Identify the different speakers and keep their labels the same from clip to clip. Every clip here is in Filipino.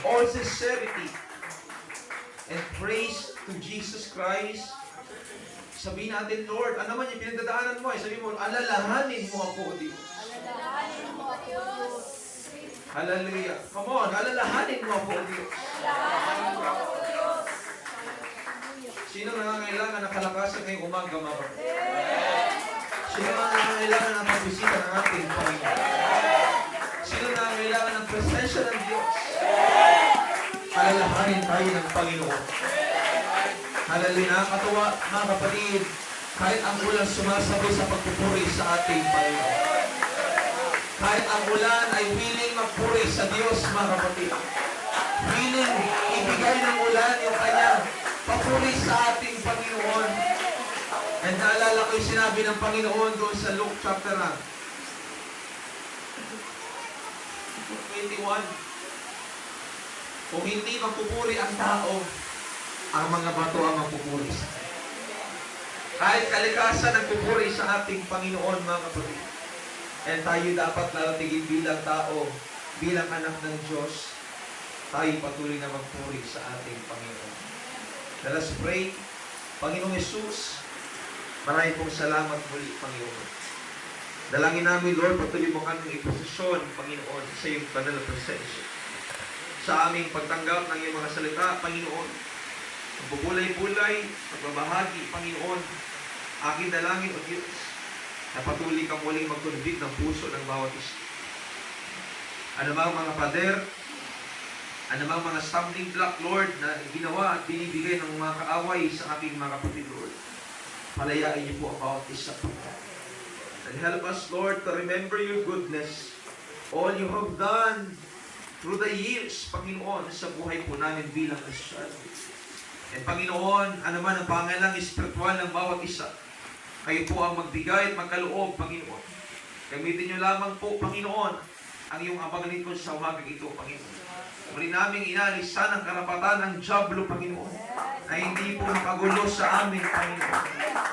Speaker 1: all sincerity and praise to Jesus Christ. Sabihin natin, Lord, ano man yung pinagdadaanan mo, sabihin mo, alalahanin mo ako, Diyos.
Speaker 2: Alalahanin mo ako, Diyos.
Speaker 1: Hallelujah. Come on, alalahanin mo ako, Diyos.
Speaker 2: Alalahanin mo ako, Diyos.
Speaker 1: Sino nangangailangan ng kalakasan ngayong umaga, mga kapatid? Sino nangangailangan ng pagbisita ng ating Panginoon? Sino nangangailangan ng presensya ng Diyos? Alalahanin tayo ng Panginoon. Hallelujah. Nakakatuwa, mga kapatid, kahit ang ulan sumasabi sa pagpupuri sa ating Panginoon. Kahit ang ulan ay willing magpuri sa Diyos, mga kapatid. Willing ibigay ng ulan yung kanyang papuri sa ating Panginoon. And naalala ko yung sinabi ng Panginoon doon sa Luke chapter 21. Kung hindi magpupuri ang tao, ang mga bato ang magpupuri sa kanya. Kahit kalikasan ang pupuri sa ating Panginoon, mga kapatid. And tayo dapat lalatigin bilang tao, bilang anak ng Diyos, tayo patuloy na magpuri sa ating Panginoon. Let us pray. Panginoong Yesus, maraming pong salamat muli, Panginoon. Dalangin namin, Lord, patuloy mo kami iposisyon, Panginoon, sa iyong banal na presensya. Sa aming pagtanggap ng iyong mga salita, Panginoon, magbubulay-bulay, magbabahagi, Panginoon, aking dalangin, O Diyos, na patuloy kang muling magkunbit ng puso ng bawat isa. Anumang mga pader, anumang mga stumbling block, Lord, na ginawa at binibigay ng mga kaaway sa aking mga kapatid, Lord, palayain niyo po ang bawat isa. And help us, Lord, to remember your goodness, all you have done through the years, Panginoon, sa buhay po namin bilang Kristiyan. And Panginoon, anuman ang pangailang espiritual ng bawat isa, kayo po ang magbigay at magkaloob, Panginoon. Gamitin niyo lamang po, Panginoon, ang iyong abanganin ko sa umagang ito, Panginoon. Muli namin inalis sana ang karapatan ng Diablo, Panginoon, na hindi po makagulo sa amin, Panginoon.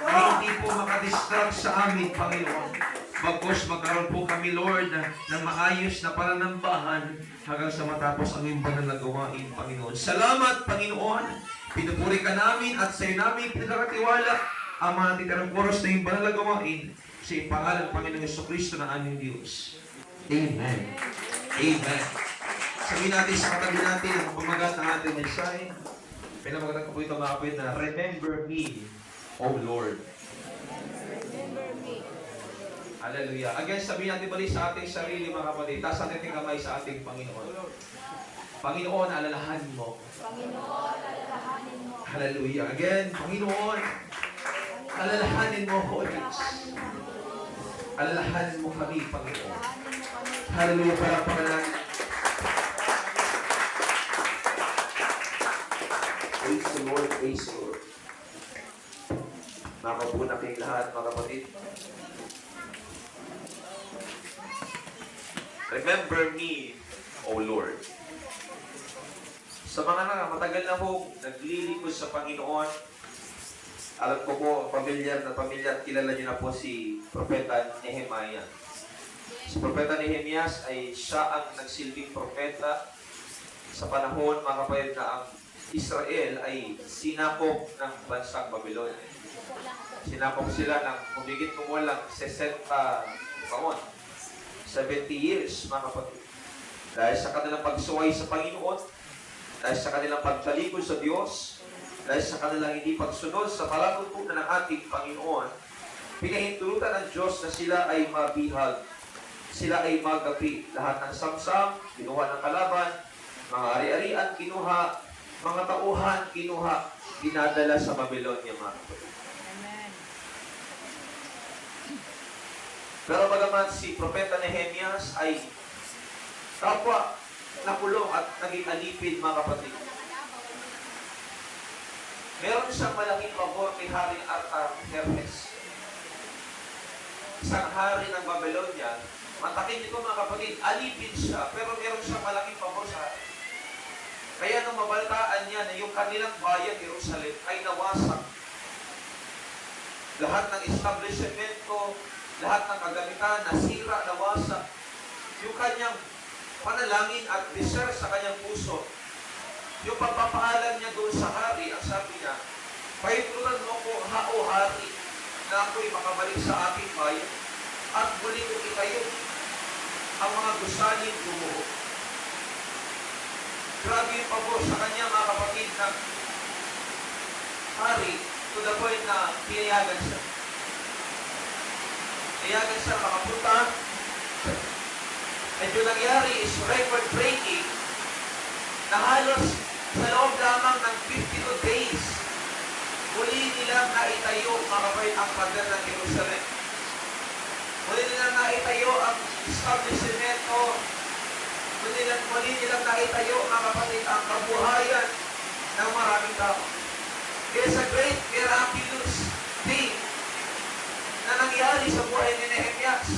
Speaker 1: Na hindi po makadistract sa amin, Panginoon. Bagkos magkaroon po kami, Lord, ng maayos na pananambahan hanggang sa matapos ang iyong banal na gawain, Panginoon. Salamat, Panginoon. Pinupuri ka namin at sa iyo namin pinagkakatiwala ang mga titirang oras na iyong banal na gawain sa iyong pangalan, Panginoong Jesucristo na aming Diyos. Amen. Amen. Sabihin natin sa katabi natin ang pamagat ng ating mensahe. Pinamagatan ko po ito, mga kapatid, na remember me, O Lord.
Speaker 2: Remember me.
Speaker 1: Hallelujah. Again, sabihin natin bali sa ating sarili, mga kapatid. Taas natin ang kamay sa ating Panginoon. Panginoon, alalahanin mo.
Speaker 2: Panginoon, alalahanin mo.
Speaker 1: Hallelujah. Again, Panginoon, alalahanin mo ako, Diyos. Alalahanin mo kami, Panginoon.
Speaker 2: Alalahanin mo kami.
Speaker 1: Hallelujah. Para pangalan. Praise the Lord. Praise the Lord. Makapuna kayong lahat, mga kapatid. Remember me, O Lord. Sa mga matagal na po naglilingkod sa Panginoon, alam ko po, pamilyar na pamilya at kilala niyo na po si Propeta Nehemiah. Si Propeta Nehemias ay siya ang nagsilbing propeta sa panahon, mga kapatid, na ang Israel ay sinakop ng bansang Babylon. Sinakop sila ng humigit kung walang 60 taon. 70 years, mga kapatid. Dahil sa kanilang pagsuway sa Panginoon, dahil sa kanilang pagtalikod sa Diyos, dahil sa kanilang hindi pagsunod sa palatuntunan ng ating Panginoon, pinahintulutan ng Diyos na sila ay mabihag, sila ay magapi. Lahat ng samsam, kinuha ng kalaban, mga ari-arian, kinuha, mga tauhan, kinuha, dinadala sa Babylonia, mga kapatid.
Speaker 2: Amen.
Speaker 1: Pero bagaman si Propeta Nehemias ay kapwa nakulong at naging alipin, mga kapatid, meron siyang malaking pabor kay Haring Artaxerxes. Isang hari ng Babylonia. Matakin nito, mga kapatid, alipin siya, pero meron siyang malaking pabor sa hari. Kaya nung mabalitaan niya na yung kanilang bayan, Jerusalem, ay nawasak. Lahat ng establishmento, lahat ng kagamitan, nasira, nawasak. Yung kanyang panalangin at desire sa kanyang puso. Yung pagpapaalam niya doon sa hari, ang sabi niya, pahintulutan mo ko, o hari, na ako'y makabalik sa aking bayan at muli ko itayo ang mga gusaling gumuho. Grabe yung pabor sa kanya, mga kapatid, na hari, to the point na pinayagan siya. Pinayagan siya makapunta. And yung nangyari is record-breaking na halos sa loob lamang ng 52 days, muli nilang naitayo, mga kapatid, ang pader ng Jerusalem. Muli nilang naitayo ang establishmento. Muli nilang naitayo, mga kapatid, ang kabuhayan ng maraming tao. It is a great miraculous thing na nangyari sa buhay ni Nehemias.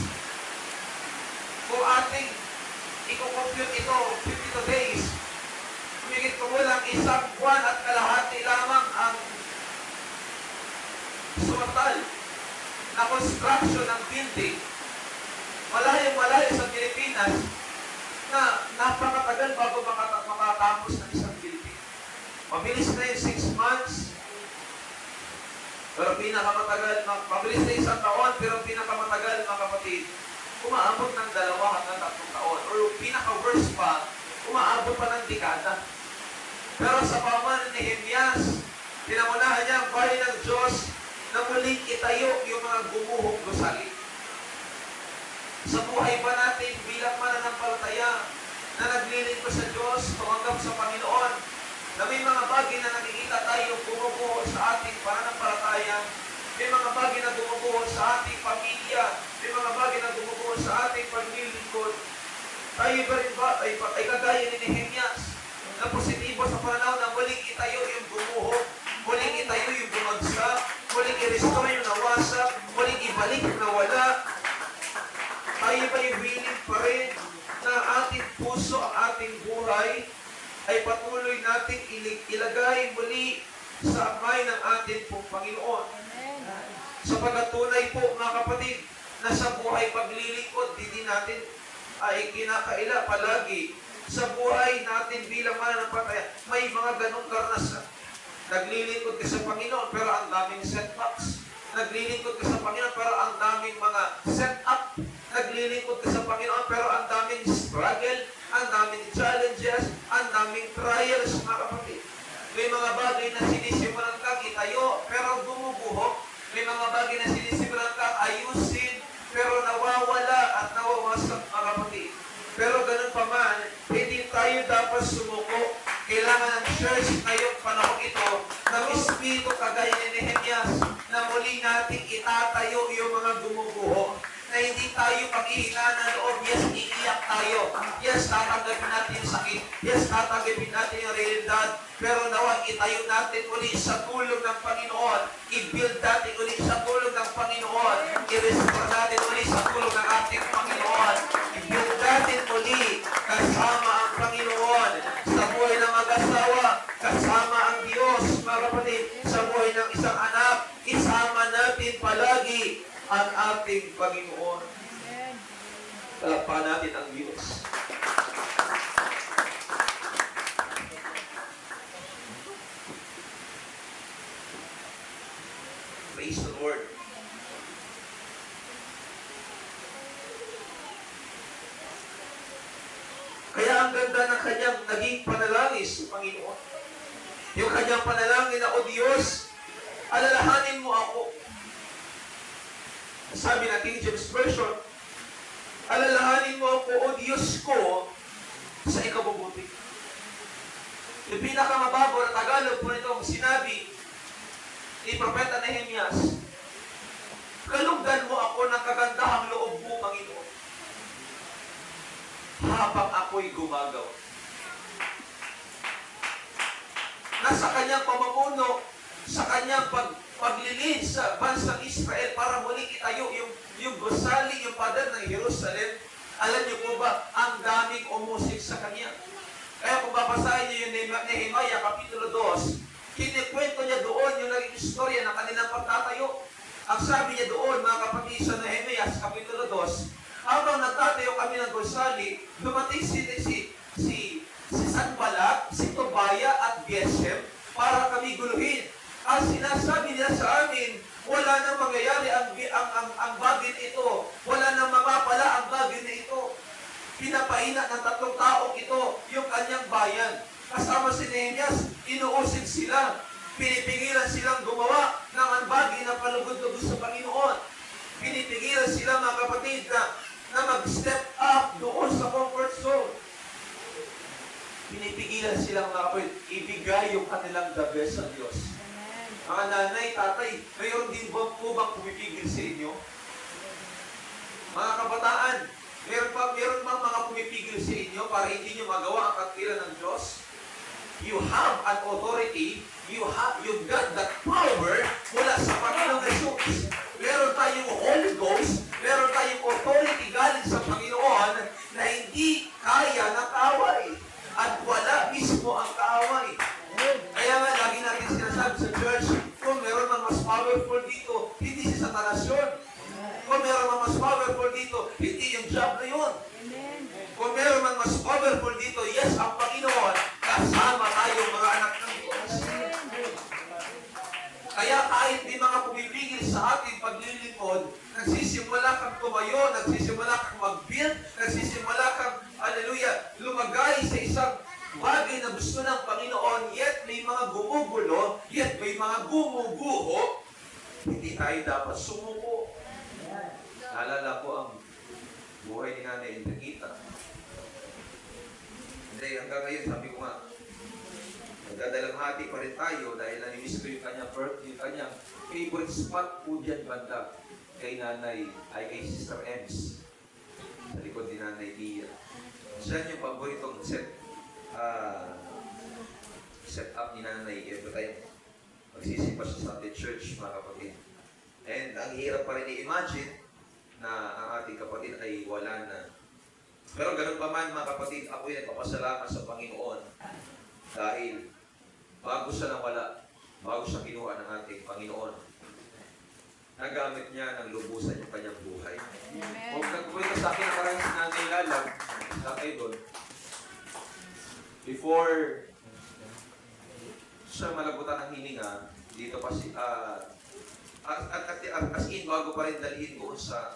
Speaker 1: Kung ating i-compute ito, 52 days, humigit kumulang 1 buwan at kalahati lamang ang sumatal na construction ng building. Malayo-malayo sa Pilipinas na napakatagal bago makatapos ng isang building. Mabilis na yung 6 months, pero pinakamatagal, mabilis na 1 taon, pero pinakamatagal, mga kapatid, umaabot ng 2 hanggang 3 taon. Or pinaka-worst pa, umaabot pa ng dekada. Pero sa pamahalaan ni Nehemias, pinamunahan niya ang bayan ng Diyos na muling itayo yung mga gumuhong gusali. Sa buhay pa natin bilang mananampalataya na naglilingkod sa Diyos, tumanggap sa Panginoon, na may mga bagay na nakikita tayo gumuguho sa ating pananampalataya, may mga bagay na gumuguho sa ating pamilya, may mga bagay na gumuguho sa ating paglilingkod. Tayo ba rin ba ay kagaya ni Nehemias na positibo sa pananaw na muling itayo yung gumuho, muling itayo yung bumagsak, muling i-restore yung nawasak, muling ibalik yung nawala. Tayo ba yung willing pa rin na ating puso, ang ating buhay ay patuloy nating ilagay muli sa kamay ng ating pong Panginoon. Sapagkat tunay po, mga kapatid, na sa buhay paglilingkod, hindi natin ay kinakaila palagi. Sa buhay natin bilang mananampalataya, may mga ganong karanasan. Naglilingkod ka sa Panginoon, pero ang daming setbacks. Naglilingkod ka sa Panginoon, pero ang daming mga set-up. Naglilingkod ka sa Panginoon, pero ang daming struggle, ang daming challenges, ang daming trials, mga kapatid. May mga bagay na sinisimulan kang itayo, pero gumuguho. May mga bagay na sinisimulan kang ayusin, pero nawawala at nawawasak, mga kapatid. Pero ganun pa man, hindi tayo dapat sumuko. Kailangan ng church ngayong panahon ito ng Espiritu kagaya ni Nehemias na muli nating itatayo yung mga gumuguho. Na hindi tayo paghihina ng loob. Yes, iiyak tayo. Yes, tatanggapin natin yung sakit. Yes, tatanggapin natin yung realidad. Pero nawa, itayo natin uli sa tulong ng Panginoon. I-build natin uli sa tulong ng Panginoon. I-restore natin uli sa tulong ng ating Panginoon. I-build natin uli kasama ang Panginoon. Sa buhay ng mag-asawa, kasama ang Diyos, mga kapatid. Sa buhay ng isang anak, isama natin palagi ang ating Panginoon. Palakpakan natin ang Diyos. Praise the Lord. Kaya ang ganda ng kanyang naging panalangin sa Panginoon. Yung kanyang panalangin na, O Diyos, alalahanin mo ako. Sabi na King James Version, alalahanin mo ako, O Diyos ko, sa ikabubuti. Yung pinakamababaw na Tagalog po nitong sinabi ni Propeta Nehemias, kalugdan mo ako ng kagandahang loob mo, Panginoon, habang ako'y gumagawa. Nasa kanyang pamumuno, sa kanyang paglilid sa bansang Israel para muling itayo yung gusali, yung pader ng Jerusalem. Alam niyo po ba, ang daming umusik sa kanya. Kaya kung babasahin niyo yung Nehemiah Kapitulo 2, kinikwento niya doon yung naging istorya ng kanilang pagtatayo. Ang sabi niya doon, mga kapatid, sa Nehemiah Kapitulo 2, habang nagtatayo kami ng gusali, dumating si Sanballat, si Tobia at Geshem para kami guluhin. Ang sinasabi nila sa amin, wala nang mangyayari ang bagay na ito. Wala nang mapapala ang bagay na ito. Pinapahina ng 3 taong ito yung kanyang bayan. Kasama si Nehemias, inuusig sila. Pinipigilan silang gumawa ng ang bagay na palugod-lugod sa Panginoon. Pinipigilan sila, mga kapatid, na mag-step up doon sa comfort zone. Pinipigilan silang, mga kapatid, ibigay yung kanilang the best sa Diyos.
Speaker 2: Amen.
Speaker 1: Mga nanay, tatay, mayroon din ba po bang pumipigil sa inyo? Mga kabataan, meron bang mga pumipigil sa inyo para hindi nyo magawa ang katwiran ng Diyos? You have an authority, you've got that power mula sa Panginoong Jesus. Meron tayong Holy Ghost, meron tayong authority galing sa Panginoon na hindi kaya ng kaaway. At wala mismo ang kaaway. Kaya nga, lagi natin sinasabi sa church, kung meron mang mas powerful dito, hindi si Satanas yun. Kung meron mang mas powerful dito, hindi yung job na yun.
Speaker 2: Amen.
Speaker 1: Kung meron mang mas powerful dito, yes, ang Panginoon, kasama tayo mga anak ng Diyos. Kaya kahit may mga pumipigil sa ating paglilingkod, nagsisimula kang tumayo, nagsisimula kang mag-build, nagsisimula kang, hallelujah, lumagay sa isang bagay na gusto ng Panginoon, yet may mga gumugulo, yet may mga gumuguho, hindi tayo dapat sumuko. Naalala ko ang buhay ni Nanay Enriqueta. Hindi, hanggang ngayon, sabi ko nga, nagdadalamhati pa rin tayo dahil nanimiss ko yung kanyang favorite spot po dyan banda kay Nanay, ay kay Sister Ems. Sa likod ni Nanay Lia. Siya yung paboritong set up ni Nanay every time magsisimba sa Sunday Church, mga kapatid. And ang hirap pa rin i-imagine na ang ating kapatid ay wala na. Pero ganun pa man, mga kapatid, ako ay nagpapasalamat sa Panginoon dahil bago siya nawala, bago siya kinuha ng ating Panginoon, nagamit niya ng lubusan yung kanyang buhay.
Speaker 2: Amen.
Speaker 1: Kung nagpupunta sa akin na parang si Nanay Lalag, sa idol, before siya malagutan ng hininga, dito pa si, as in, bago pa rin dalhin ko sa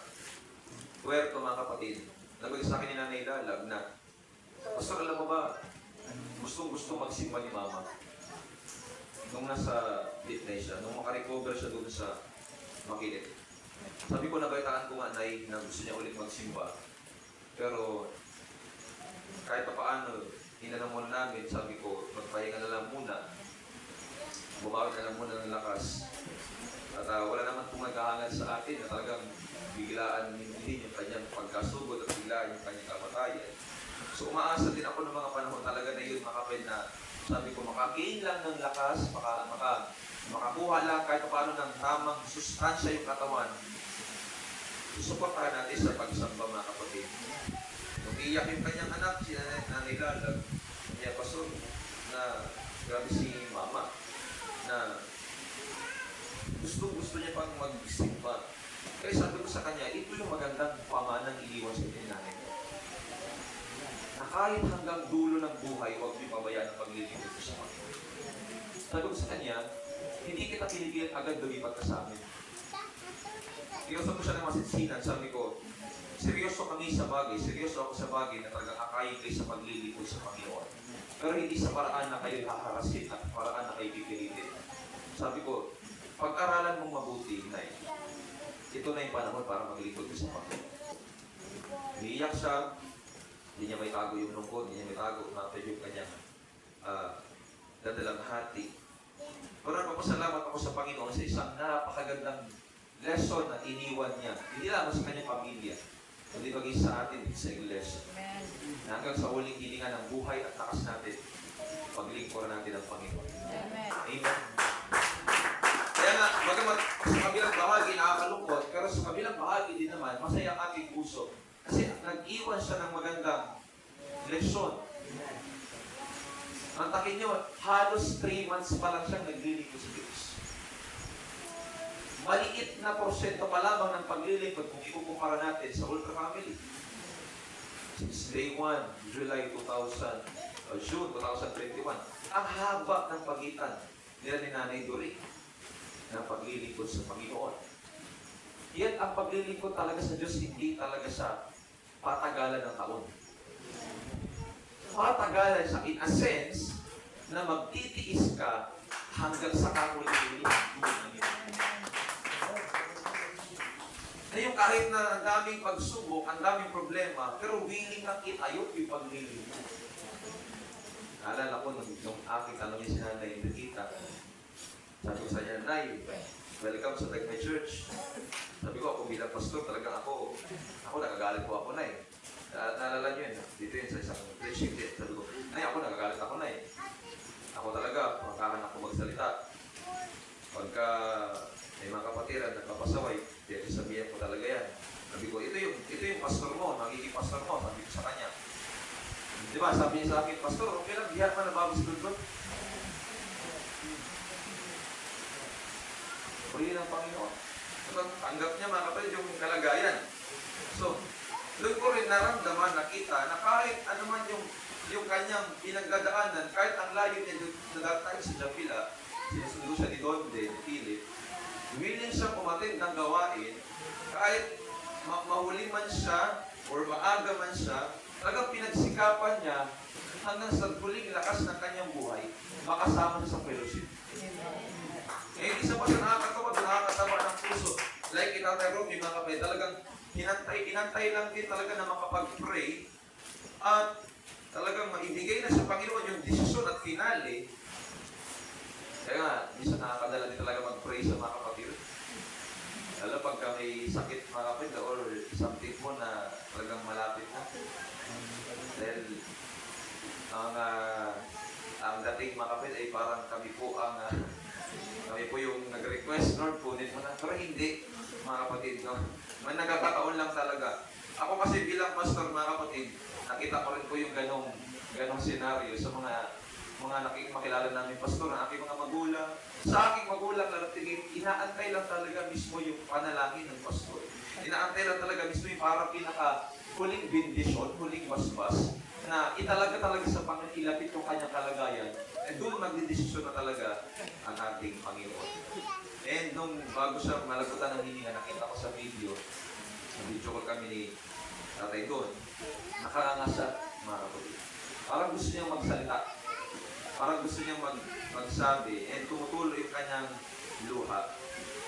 Speaker 1: puwerto, mga kapatid, nagawin sa akin ni Nanay Lalag na, Pastor, alam mo ba, gustong-gusto magsimba ni Mama. Nung nasa Bitnay siya, nung makarecover siya doon sa Makilit. Sabi ko, nabaitaan ko nga, Nay, na gusto niya ulit magsimba. Pero, kahit pa paano, hinanamon namin, sabi ko, magpahinga na lang muna. Bumawi na lang muna ng lakas. At wala naman pong nagkahangad sa atin na talagang biglaan hindi yung kanyang pagkasugod at biglaan yung kanyang kamatayan. So umaasa din ako ng mga panahon talaga na yun, makapin na sabi ko, makakiin lang ng lakas, makakuha lang kahit paano ng tamang sustansya yung katawan. Susuportahan natin sa pagsamba, mga kapatid. Nung iyak yung kanyang anak, si Nanay Lalag, niya Pastor, na grabe si Mama, na gusto niya pang magsimba. Kaya sabi ko sa kanya, ito yung magandang pamanang iniwan sa inyo, Nanay. Na kahit hanggang dulo ng buhay, huwag niyo pabayaan ang paglilingkod ko sa Panginoon. Sabi ko sa kanya, hindi kita pinigilan agad lumipat ka sa amin. Tinusap ko siya ng masinsinan, sabi ko, seryoso kami sa bagay, seryoso ako sa bagay na talagang akayin kayo sa paglilingkod sa Panginoon. Pero hindi sa paraan na kayo haharasin at paraan na kayo pipilitin. Sabi ko, pag-aralan mong mabuti, Nay, ito na yung panahon para maglingkod ko sa Panginoon. Umiiyak siya, hindi niya may tago yung lungkot, hindi niya may tago yung kanyang dadalang hati. Pero nagpapasalamat ako sa Panginoon sa isang napakagandang lesson na iniwan niya. Hindi lang sa kanyang pamilya, kundi maging sa atin sa iglesia.
Speaker 2: Amen.
Speaker 1: Na hanggang sa huling hilinga ng buhay at lakas natin, paglingkuran natin ang Panginoon.
Speaker 2: Amen.
Speaker 1: Amen. Kaya nga, bagamat sa kabilang bahagi nakakalungkot, pero sa kabilang bahagi din naman, masaya ang ating puso. Kasi nag-iwan siya ng magandang leksyon. Ang takin nyo, halos 3 months pa lang siyang naglilingkod sa Diyos. maliit na porsyento pa lamang ng paglilingkod kung ikukumpara natin sa Ultra Family. Since day 1, June 2021, ang haba ng pagitan nila ni Nanay Dore ng paglilingkod sa Panginoon. Yan ang paglilingkod talaga sa Diyos, hindi talaga sa patagalan ng taon. Patagalan sa in a sense na magtitiis ka hanggang sa kakulit-ulit. Na yung kahit na ang daming pagsubok, ang daming problema, pero willing kang itayot yung paglilingkod. Naalala ko, nung aking tanongin si Nanay Enriqueta, sabi ko sa niya, Nay, welcome sa Tagmay Church. Sabi ko, ako bilang pastor, talaga ako nagagalit po ako, Nay. Naalala niyo yun, dito yun sa isang preaching din. Sabi ko, Nay, ako nagagalit ako, Nay. Ako talaga, pagkahan ako magsalita. Pagka may mga kapatiran, nagpapasaway, kaya sabihin ko talaga yan. Sabi ko, ito yung pastor mo, magiging pastor mo, sabi ko sa kanya. Di ba, sabi niya sa akin, pastor, okay lang, diyan man nababas doon. Purihin ang Panginoon. Tanggap niya mga kapatid yung kalagayan. So, doon ko rin naramdaman, nakita, na kahit ano man yung kanyang pinagdadaanan, kahit ang layo niya doon nadatay sa Japila, sinusundo siya ni Donde, ni Philip, willing siya pumatid ng gawain, kahit mahuli man siya, or maaga man siya, talagang pinagsikapan niya hanggang sa huling lakas ng kanyang buhay, makasama siya sa fellowship. Eh, isa pa siya nakakatawa ng puso. Like Itatay Rob, yung mga kapatid, talagang inantay lang din talaga na makapag-pray at talagang maibigay na sa Panginoon yung desisyon at finale. Kaya nga, minsan nakakadala din talaga mag-pray sa mga kapatid. Lalo pagka may sakit mga kapatid or something mo na talagang malapit na. Dahil ang dating mga kapatid ay parang kami po yung nag-request, Lord, kunin mo na. Pero hindi, mga kapatid, no? May nagkakataon lang talaga. Ako kasi bilang pastor, mga kapatid, nakita ko rin po yung ganong senaryo sa mga makilala namin pastor, ang aking mga magulang. Sa aking magulang, tingin, inaantay lang talaga mismo yung panalangin ng pastor. Inaantay lang talaga mismo yung parang huling bendisyon, huling basbas, na italaga talaga sa Panginoon, ilapit yung kanyang kalagayan, and doon magdidesisyon na talaga ang ating Panginoon. And nung bago siya malagutan ng hininga, nakita ko sa video call kami ni Tatay doon, nakanganga siya, mga kapatid. Parang gusto niyang magsalita, parang gusto niyang magsabi, and tumutuloy yung kanyang luha.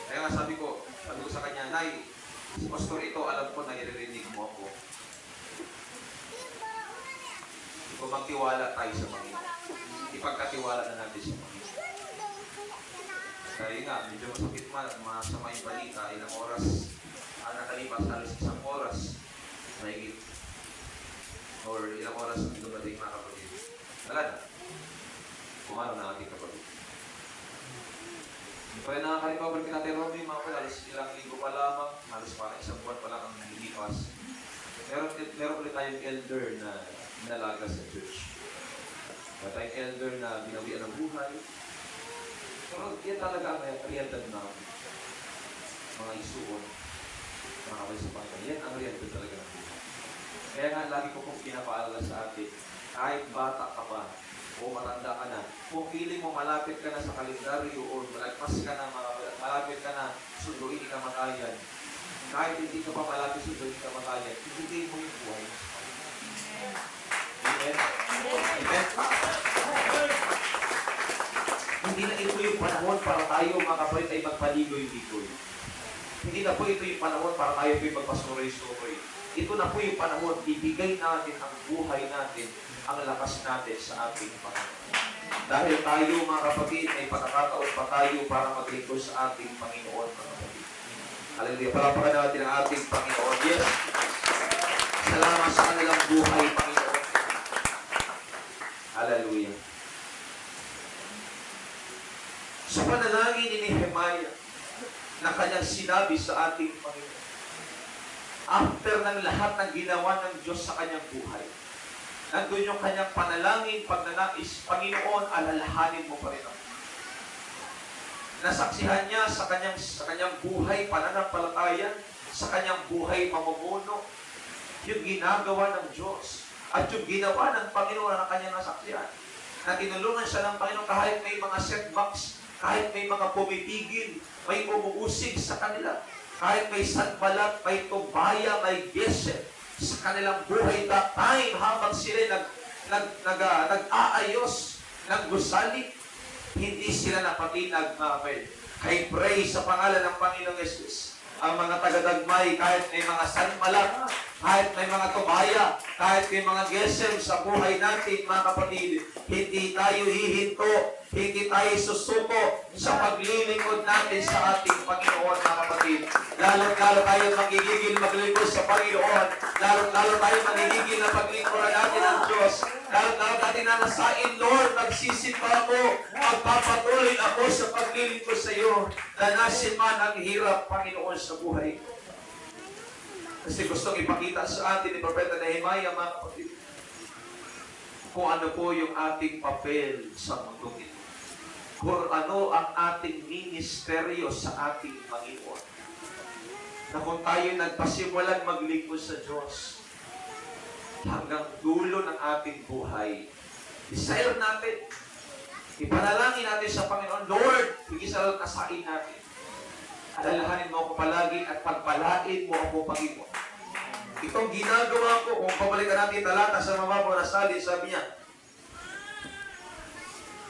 Speaker 1: Kaya nga sabi ko sa kanya, Nay, si pastor ito, alam ko na iririnig mo ako. Kung magtiwala tayo sa Panginoon, ipagkatiwala na natin sa Panginoon. Kaya nga, medyo masakit masama yung balita, ilang oras ang nakalipas, halos isang oras mahigit, or ilang oras ang dumating mga kapatid. Wala na. Kung ano na ating kapatid. Kaya nakakalipaw kay Tatay Robby, mga kapatid, halos ilang linggo pa lamang, halos parang isang buwan pa lang ang nililipas. Meron ulit tayong elder na nalaga sa church. Meron tayong elder na binawian ng buhay. Pero yan talaga ang realidad ng mga isuon, mga kapatid sa Panginoon. Yan ang realidad talaga ng buhay. Kaya nga lagi ko pong pinapaalala sa atin, kahit bata ka pa, o matanda ka na, kung feeling mo malapit ka na sa kalendaryo o malagpas ka na, malapit ka na sunduin ka kamatayan, kahit hindi ka pa malapit sunduin ka kamatayan, ibigay mo yung buhay mo. Amen? Amen? Hindi na ito yung panahon para tayo mga kapatid ay magpaligoy-ligoy. Hindi na po ito yung panahon para tayo po yung magpasuroy-suroy. Ito na po yung panahon, ibigay natin ang buhay natin, ang lakas natin sa ating Panginoon. Dahil tayo mga kapatid, may pagkakataon pa tayo para maglingkod sa ating Panginoon mga kapatid. Hallelujah. Palapakan natin ang ating Panginoon. Yes. Salamat sa kanilang buhay, Panginoon. Hallelujah. Sa panalangin ni Nehemiah, na kanyang sinabi sa ating Panginoon, after ng lahat ng ginawa ng Diyos sa kanyang buhay, nandun yung kanyang panalangin, pagnanais, Panginoon, alalahanin mo pa rin ako. Nasaksihan niya sa kanyang buhay pananampalataya, sa kanyang buhay pamumuno, yung ginagawa ng Diyos at yung ginawa ng Panginoon na kanyang nasaksihan. Na tinulungan siya ng Panginoon kahit may mga setbacks, kahit may mga pumipigil, may umuusig sa kanila, kahit may sanbalat, may tubaya, may gesed sa kanilang buhay that time habang sila nag-aayos ng gusali, hindi sila napatinag, mga kapatid. I pray sa pangalan ng Panginoong Yesus, ang mga taga-Dagmay, kahit may mga sanbalat, kahit may mga tubaya, kahit may mga gesem sa buhay natin, mga kapatid, hindi tayo hihinto, hindi tayo susuko sa paglilingkod natin sa ating Panginoon, mga kapatid. Lalo-lalo tayo magigigil maglingkod sa Panginoon. Lalo-lalo tayo magigigil na paglingkod natin ng Diyos. Lalo-lalo natin na nasain, Lord, magsisimba ako, magpapatuloy ako sa paglilingkod sa iyo. Danasin man ang hirap, Panginoon, sa buhay. Kasi gustong ipakita sa atin ni Propeta Nehemiah, mga kapatid, kung ano po yung ating papel sa mundong ito. Kung ano ang ating ministeryo sa ating Panginoon. Na kung tayo nagpasimulan maglingkod sa Diyos, hanggang dulo ng ating buhay, desire natin, ipanalangin natin sa Panginoon, Lord, higit sa lahat kasain natin. Alalahanin mo ako palagi at pagpalain mo ako, Panginoon. Itong ginagawa ko, kung pabalikan natin talata sa mababaw na salin, sabi niya,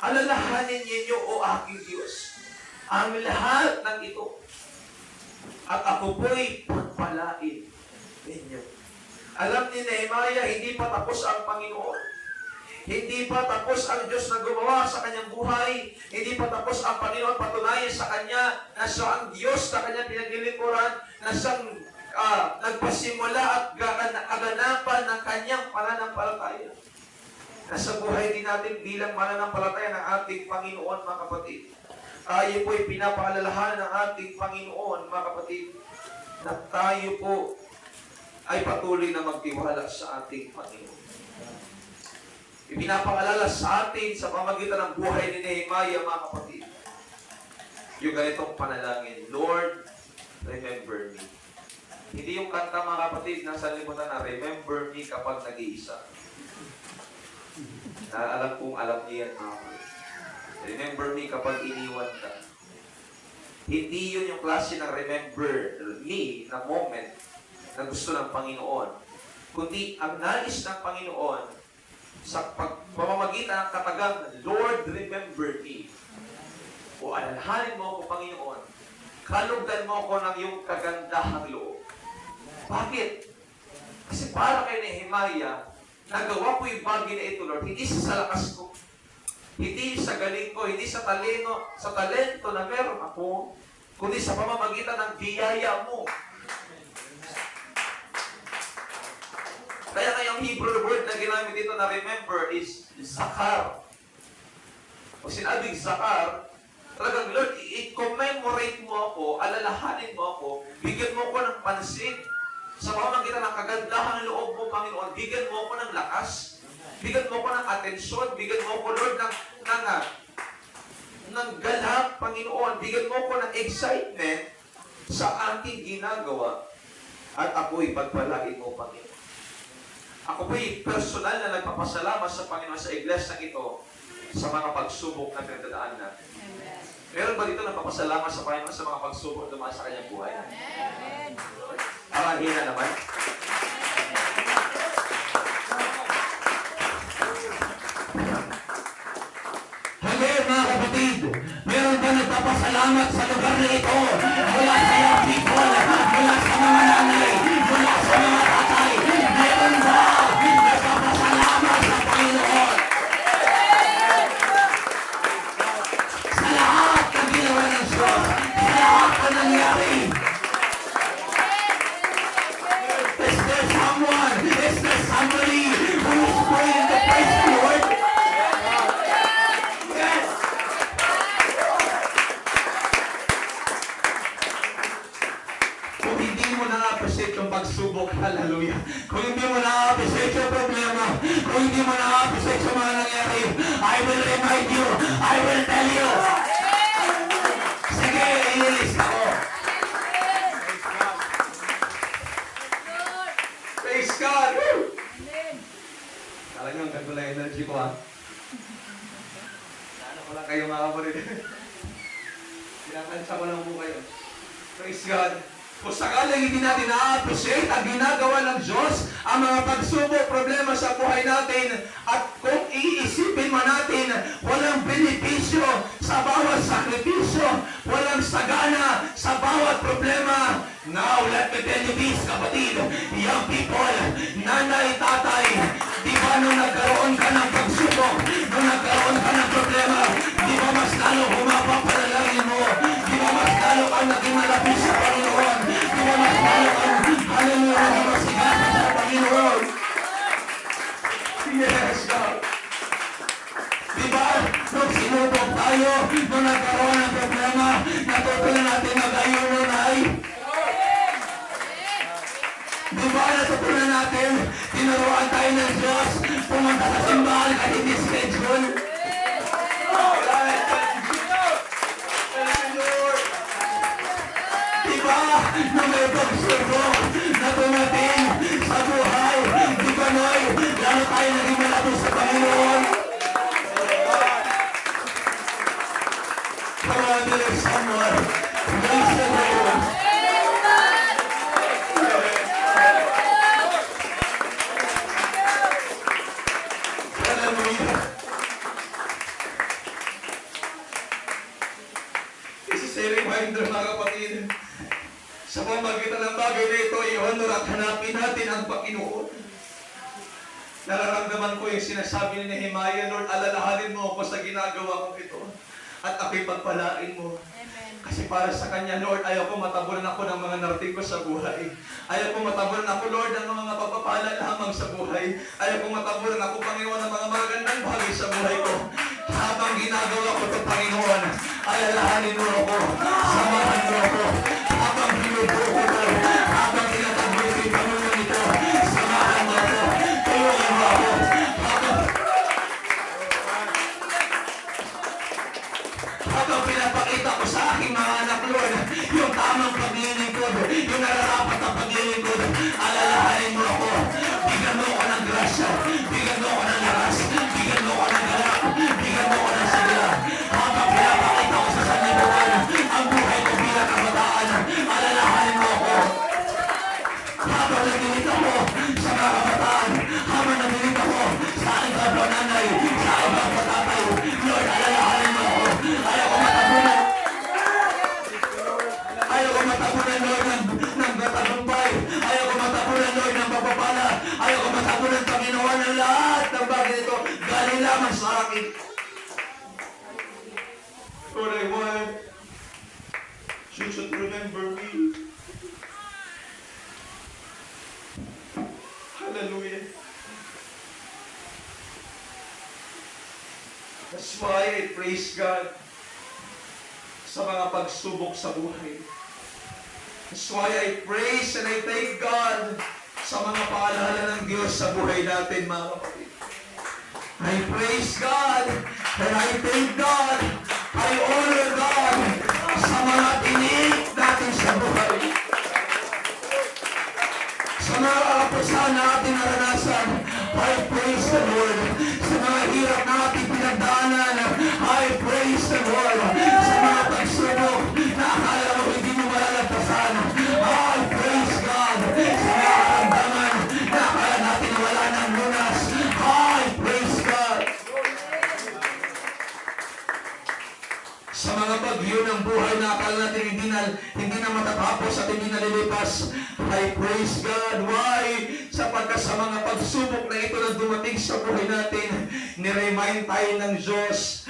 Speaker 1: alalahanin ninyo, O aking Diyos, ang lahat ng ito, at ako po'y pagpalain ninyo. Alam ni Nehemiah, hindi pa tapos ang Panginoon. Hindi pa tapos ang Diyos na gumawa sa kanyang buhay. Hindi pa tapos ang Panginoon patunayan sa kanya na siya ang Diyos na kanyang pinaglilingkuran, na siyang nagpasimula at kaganapan ng kanyang pananampalataya. Nasa buhay din natin bilang mananampalataya ng ating Panginoon, mga kapatid. Tayo po'y pinapaalalahan ng ating Panginoon, mga kapatid, na tayo po ay patuloy na magtiwala sa ating Panginoon. Ipinapaalala sa atin sa pamagitan ng buhay ni Nehemiah, mga kapatid, yung ganitong panalangin, Lord, remember me. Hindi yung kanta, mga kapatid, nasa limutan na, remember me kapag nag-iisa. Alam kong alam niya yan, mga kapatid. Remember me kapag iniwan ka. Hindi yun yung klase ng remember me na moment na gusto ng Panginoon. Kundi ang nais ng Panginoon sa pamamagitan ng katagang, Lord, remember me. O alalahanin mo ako, Panginoon. Kalugdan mo ako ng iyong kagandahang loob. Bakit? Kasi para kay Nehemiah, nagawa ko yung bagay na ito, Lord, hindi sa lakas ko, hindi sa galing ko, hindi sa talento na meron ako, kundi sa pamamagitan ng biyaya mo. Kaya ngayong Hebrew word na ginamit dito na remember is zakar. Pag sinabing zakar, talagang, Lord, i-commemorate mo ako, alalahanin mo ako, bigyan mo ko ng pansin. Sa pamamagitan ng kagandahang loob mo, Panginoon, bigyan mo ko ng lakas, bigyan mo ko ng atensyon, bigyan mo ko, Lord, ng galak, Panginoon, bigyan mo ko ng excitement sa aking ginagawa, at ako'y pagpalain mo, Panginoon. Ako po'y personal na nagpapasalamat sa Panginoon sa iglesia ito sa mga pagsubok na pinagdadaan natin. Meron ba dito nagpapasalamat sa Panginoon sa mga pagsubok na dumaan sa kanyang buhay?
Speaker 2: Amen.
Speaker 1: Parang hina naman.
Speaker 3: Hanggang mga kapatid, meron ba nagpapasalamat sa lugar na ito mula sa iyong people, mula sa mga nanay, mula sa mga tatay? Meron ba nagpapasalamat sa Panginoon sa lahat ng ginawa ng Diyos, sa lahat na nangyari? Is there someone, is there somebody who is praying the praise the Lord? Yes!
Speaker 1: Kung hindi mo na-appreciate yung Ano ko lang kayo mga kapatid. Kinakansya ko lang po kayo. Praise God. Kung sakaling hindi natin na-appreciate ang ginagawa ng Diyos, ang mga pagsubok, problema sa buhay natin, at kung iisipin man natin, walang benepisyo sa bawat sakripisyo, walang sagana sa bawat problema. Now, let me tell you this, kapatid, young people, nanay, tatay, di ba nung nagkaroon ka ng pagsubok, nung nagkaroon ka ng problema, di ba mas lalo humaba panalangin mo, di ba mas lalo kang naging malapit sa Panginoon, di ba mas lalo kang hallelujah na masigasa sa Panginoon. Yes, God. Di ba, nung sinubok tayo, nung nagkaroon ng problema, natutunan natin mag-ayuno na ay. Di ba, natutunan natin, tinuruan tayo ng Diyos, pumunta sa simbahan at hindi schedule. Di ba, na may pagsubok na dumating sa buhay, di ba, Noy, lalo tayo naging malapit sa Panginoon. Come on, there's someone. Praise the Lord. Hallelujah. This is a reminder, mga kapatid. Sa pamagitan ng bagay na ito, i-honor at hanapin natin ang Panginoon. Nararamdaman ko yung sinasabi ni Nehemiah, Lord, alalahanin mo ako sa ginagawa kong ito. At ako'y pagpalain mo.
Speaker 2: Amen.
Speaker 1: Kasi para sa Kanya, Lord, ayaw ko matabunan ako ng mga narating ko sa buhay. Ayaw ko matabunan ako, Lord, ng mga pagpapala lamang sa buhay. Ayaw ko matabunan ako, Panginoon, ng mga magandang bagay sa buhay ko. Habang ginagawa ko ito, Panginoon, alalahanin mo ako, samahan mo ako. Habang binubuo ko ito, habang tinataboy ko yung Panginoon ito, samahan mo ako, tulungan mo ako. Habang pinapakita ko sa aking mga anak, Lord, yung tamang paglilingkod, yung nararapat na paglilingkod, alalahanin mo ako. Bigyan mo ako ng grasya, bigyan mo ako ng lakas, bigyan mo ako ng galak, bigyan mo ako ng sigla. Habang pinapakita ko sa sanlibutan, ang buhay ko bilang kabataan, alalahanin mo ako. Habang nagdilit ako sa mga kabataan, habang nagdilit ako sa aking kapwa-nanay, sa aking kapwa-tatay, Lord, alalahanin mo ako. Ayaw ko matabunan. Ayaw ko matabunan, Lord, ng tagumpay. Ayaw ko matabunan, Lord, ng pagpapala. Ayaw ko matabunan, Panginoon, ng lahat ng bagay nito. Galing lamang sa akin. Lord, I want you should remember me. Hallelujah. That's why I praise God sa mga pagsubok sa buhay. That's why I praise and I thank God sa mga paalala ng Diyos sa buhay natin, mga kapatid. I praise God and I thank God. I honor God sa mga tinig natin sa buhay. Sa mga kapusahan na ating naranasan, I praise the Lord. Sa mga hirap na ating pinagdaanan, I praise the Lord. Sa mga pagsubok na akala mo hindi mo malalagpasan, I praise God. Sa mga karamdaman na akala natin wala ng lunas, I praise God. Sa mga bagyo ng buhay na akala natin hindi na matatapos at hindi nalilipas, I praise God. Why? Sapagkat sa mga pagsubok na ito na dumating sa buhay natin, niremind tayo ng Diyos,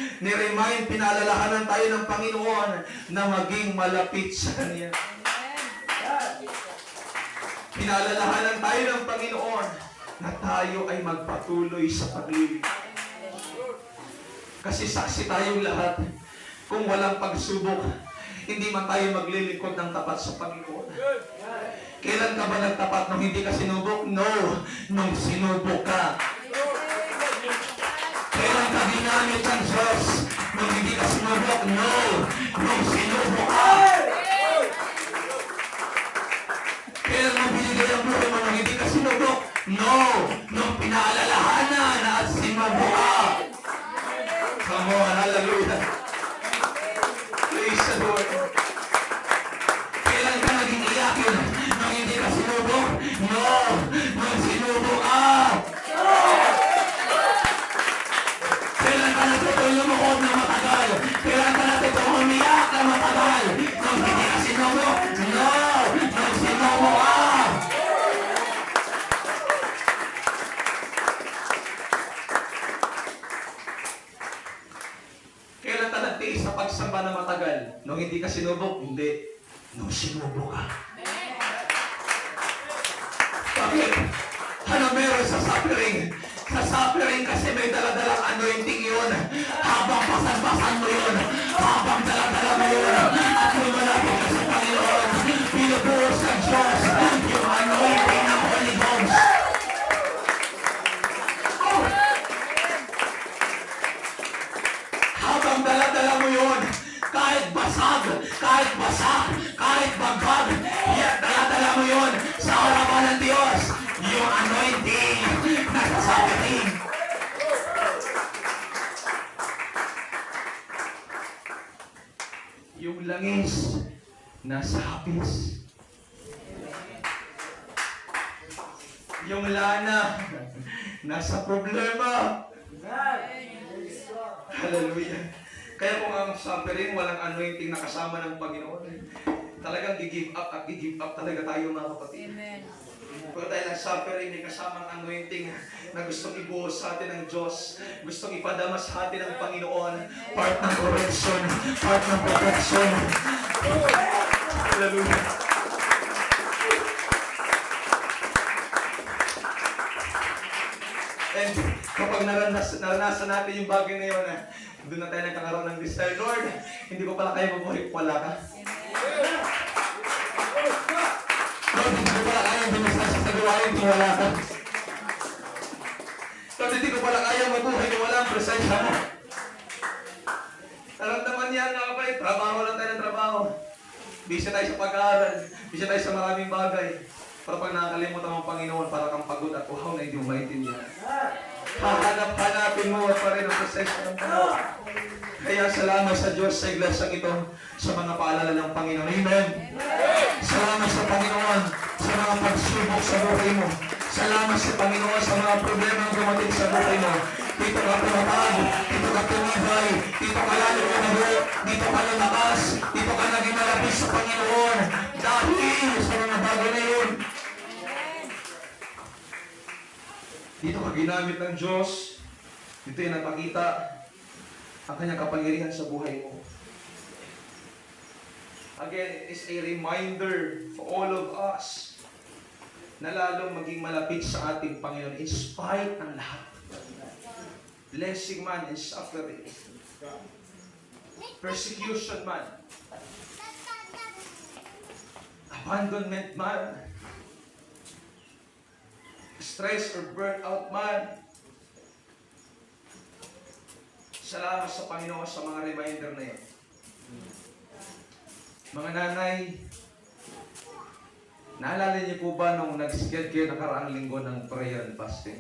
Speaker 1: pinalalahanan tayo ng Panginoon na maging malapit sa Kanya. Pinalalahanan tayo ng Panginoon na tayo ay magpatuloy sa paglilingkod. Kasi saksi tayong lahat, kung walang pagsubok, hindi man tayo maglilingkod ng tapat sa Panginoon. Kailan ka ba nagtapat nung hindi ka sinubok? No, nung sinubok ka. Kailan ka ginamit ng Diyos nung hindi ka sinubok? No, nung sinubok ka. Kailan mo binigay ang buhay mo nung hindi ka sinubok? No, nung pinaalalahanan at sinubok ka.
Speaker 3: susunog na matagal. Kailangan natin itong umiyak na matagal. Nung hindi ka sinubo, no! Nung sinubo ka!
Speaker 1: Kailan ka nagtiis sa pagsamba na matagal? Nung hindi ka sinubok? Hindi.
Speaker 3: Nung sinubo ka. Bakit? Ano meron sa suffering? Sa suffering kasi may daladalang anointing yun. Habang pasan-pasan mo yun. Habang daladala mo yun. At lumalapit ka sa Panginoon. Pinubuhos ng Diyos. Yung anointing ng Holy Ghost. Habang daladala mo yun. Kahit basag, kahit basak, kahit bagag. Yan, daladala mo yun sa harapan ng Diyos. Yung anointing nasa suffering. Yung langis nasa hapis. Yung lana nasa problema. Hallelujah. Kaya kung ang suffering walang anointing na kasama ng Panginoon, talagang gi-give up at gi-give up talaga tayo mga kapatid.
Speaker 2: Amen.
Speaker 1: Kung tayo ng suffering, may kasamang anointing na gustong ibuhos sa atin ng Diyos, gustong ipadama sa atin ng Panginoon,
Speaker 3: Part ng correction, part ng protection.
Speaker 1: hallelujah. And kapag naranasan natin yung bagay na yun, doon na tayo nagkakaroon ng desire, Lord, hindi ko pala kayo mabuhay kung wala ka.
Speaker 3: Lord, hindi ko pala kaya dumisas sa gawain kung wala ka.
Speaker 1: Lord, hindi ko pala kaya mabuhay kung wala ang presensya mo. Naramdaman niya nga ba, trabaho lang tayo ng trabaho. Busy tayo sa pag-aaral, busy tayo sa maraming bagay. Pero pag nakakalimutan mo ang Panginoon, para kang pagod at uhaw na hindi mo maintindihan. Hahanap-hanapin mo pa rin ang presensya ng Panginoon. Kaya salamat sa Diyos sa iglesyang ito sa mga paalala ng Panginoon. Amen. Salamat sa Panginoon sa mga pagsubok sa buhay mo. Salamat sa Panginoon sa mga problema na dumating sa buhay mo. Dito ka tumatag, dito ka tumibay, dito ka lalo umago, dito ka lumakas, dito ka naging malapit sa Panginoon. Dahil sa mga bagay na yun. Dito ka ginamit ng Diyos. Dito yung napakita ang kanyang kapangyarihan sa buhay mo. Again, it is a reminder for all of us na lalong maging malapit sa ating Panginoon in spite ng lahat. Blessing man and suffering. Persecution man. Abandonment man. Stress or burnout man. Salamat sa Panginoon sa mga reminder na yun. Mga nanay, naalala niyo po ba nung nag-schedule kayo nakaraang linggo ng prayer and fasting?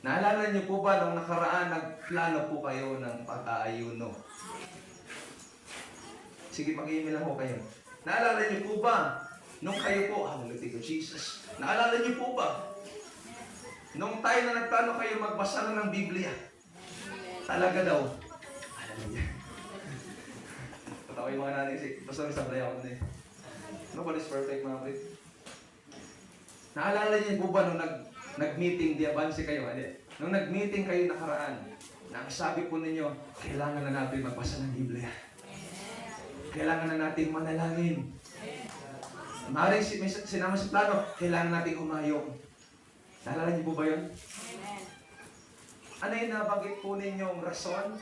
Speaker 1: Naalala niyo po ba nung nakaraan nagplano po kayo ng pag-aayuno? Sige, mag-email ako kayo. Naalala niyo po ba nung kayo po, hallelujah ko Jesus, naalala niyo po ba nung tayo na nagplano kayo magbasa na ng Biblia? Talaga daw. Hallelujah. Patawa yung mga nanay, basta may sablay ako na eh. Nobody's perfect, mga kapatid. Naalala niyo po ba nung nag-meeting, di abansi kayo? Hindi. Nung nag-meeting kayo nakaraan, na ang sabi po ninyo, kailangan na natin magbasa ng Biblia. Kailangan na natin manalangin. Maaaring sinama sa plano, kailangan natin umayong. Naalala niyo po ba yun? Ano yung nabanggit po ninyong rason?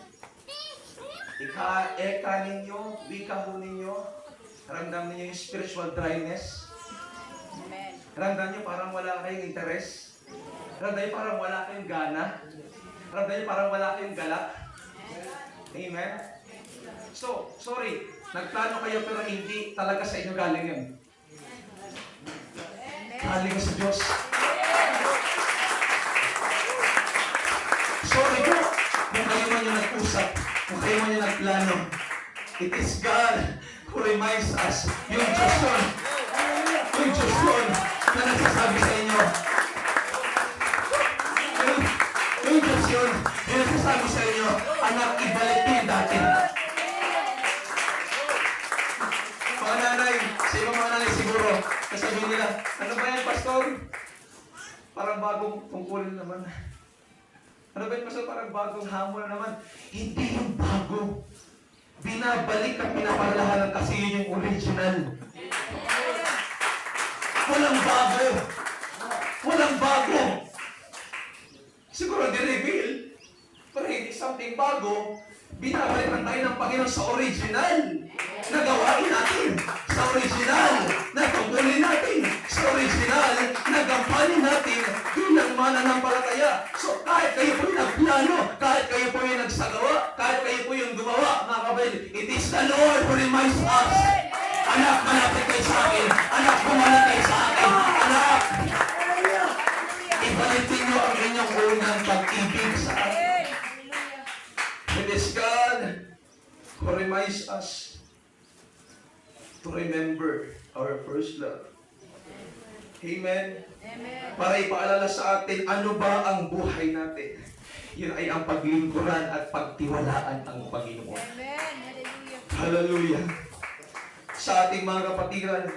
Speaker 1: Eka ninyo, wika ho ninyo, ramdam ninyo yung spiritual dryness.
Speaker 2: Amen.
Speaker 1: Ramdam nyo parang wala kayong interes. Ramdam nyo parang wala kayong gana. Ramdam nyo parang wala kayong galak. Amen? So, sorry, nagplano kayo pero hindi talaga sa inyo galing yun. Galing sa Diyos. Sorry po, kung kayo man yung nag-usap, kung kayo man yung nagplano, it is God who reminds us, yung Diyos yun, na nagsasabi sa inyo. Yung Diyos
Speaker 3: yun. Yun ang sasabi sa inyo, anak, ibalik niyo yung dati.
Speaker 1: Mga nanay, sa ibang mga nanay siguro, kasabihin nila, ano ba yan, pastor? Parang bagong tungkulin naman. Ano ba yan, pastor? Parang bagong hamon naman.
Speaker 3: Hindi yung bago. Binabalik at pinapalahalan kasi yun yung original. Walang bago. Walang bago.
Speaker 1: Siguro di-reveal, pero hindi something bago, binabalik lang tayo ng Panginoon sa original. Nagawain natin sa original. Natungkulin natin sa original. Nagampanin natin bilang mananampalataya. So kahit kayo po yung nagplano, kahit kayo po yung nagsagawa, kahit kayo po yung gumawa, mga kabel, it is the Lord who reminds us. Anak, malapit kayo sa akin. Anak, bumalik kayo sa akin. Anak, ibalitin niyo ang inyong unang pag-ibig sa akin. It is God who reminds us to remember our first love. Amen?
Speaker 2: Amen.
Speaker 1: Para ipaalala sa atin, ano ba ang buhay natin? Yun ay ang paglingkuran at pagtiwalaan ang Panginoon.
Speaker 2: Amen. Hallelujah.
Speaker 1: Hallelujah! Sa ating mga kapatiran,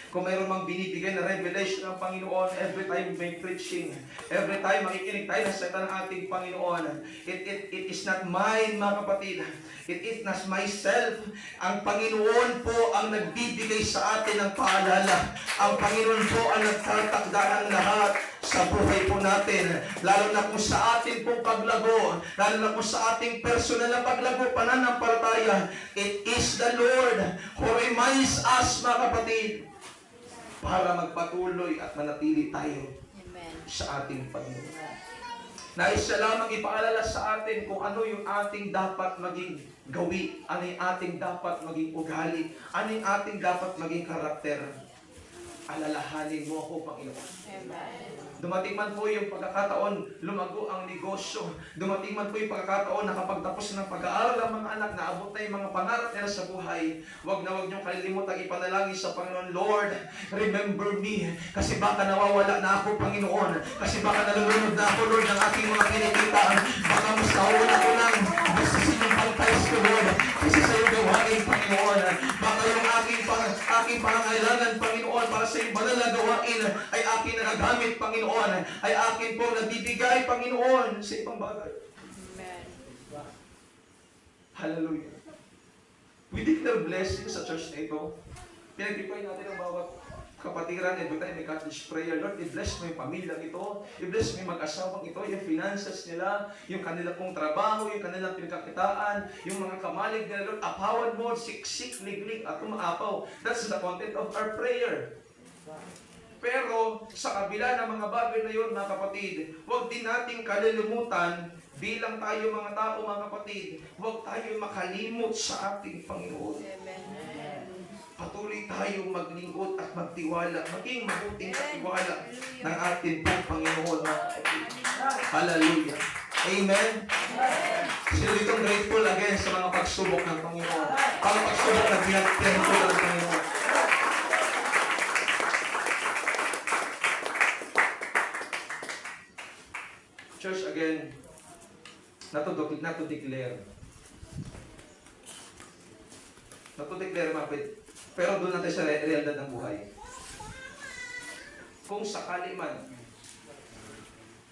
Speaker 1: kung mayroon mang binibigay na revelation ng Panginoon, every time may preaching, every time makikinig tayo sa salita ng ating Panginoon, it is not mine, mga kapatid. It is not myself. Ang Panginoon po ang nagbibigay sa atin ng paalala. Ang Panginoon po ang nagtatakda ng lahat sa buhay po natin. Lalo na kung sa ating pong paglago, lalo na kung sa ating personal na paglago, pananampalataya, it is the Lord who reminds us, mga kapatid, para magpatuloy at manatili tayo
Speaker 2: Amen.
Speaker 1: sa ating Panginoon. Nais siya lamang ipaalala sa atin kung ano yung ating dapat maging gawi, ano yung ating dapat maging ugali, ano yung ating dapat maging karakter. Alalahanin mo ako, Panginoon.
Speaker 2: Amen.
Speaker 1: Dumating man po yung pagkakataon, lumago ang negosyo. Dumating man po yung pagkakataon, nakapagtapos ng pag-aaral ang mga anak, naabot na yung mga pangarap nila sa buhay. Huwag na huwag niyong kalilimutan ipanalangin sa Panginoon, Lord, remember me. Kasi baka nawawala na ako, Panginoon. Kasi baka nalulunod na ako, Lord, ng aking mga kinikita. Baka mas nawawala ko lang. Gustusin yung pagtais ko, Lord. Kasi sa iyong gawain, Panginoon. Baka yung aking pangangailangan, Panginoon, para sa iyong banal na gawain ay aking nagagamit, Panginoon. Ay akin po nabibigay, Panginoon, sa ibang bagay.
Speaker 2: Amen.
Speaker 1: Hallelujah. We declare blessing sa church na ito. Pinag-ipay natin ang bawat kapatiran, every time may cottage prayer, Lord, i-bless mo yung pamilyang ito, i-bless mo yung mag-asawang ito, yung finances nila, yung kanila pong trabaho, yung kanilang pinagkakitaan, yung mga kamalig nila, Lord, apawan mo, siksik, liglig, at umaapaw. That's the content of our prayer. Pero sa kabila ng mga bagay na yun, mga kapatid, huwag din nating kalilimutan bilang tayo mga tao, mga kapatid, huwag tayo makalimot sa ating Panginoon.
Speaker 2: Amen.
Speaker 1: Patuloy tayong maglingkod at magtiwala, maging mabuting katiwala ng ating pong Panginoon, mga kapatid. Hallelujah. Amen. Sino ditong grateful again sa mga pagsubok ng Panginoon? Mga pagsubok na pinagtengkol ng Panginoon. Church, again, not to declare. Not to declare, mapit. Pero doon natin sa realidad ng buhay. Kung sakali man,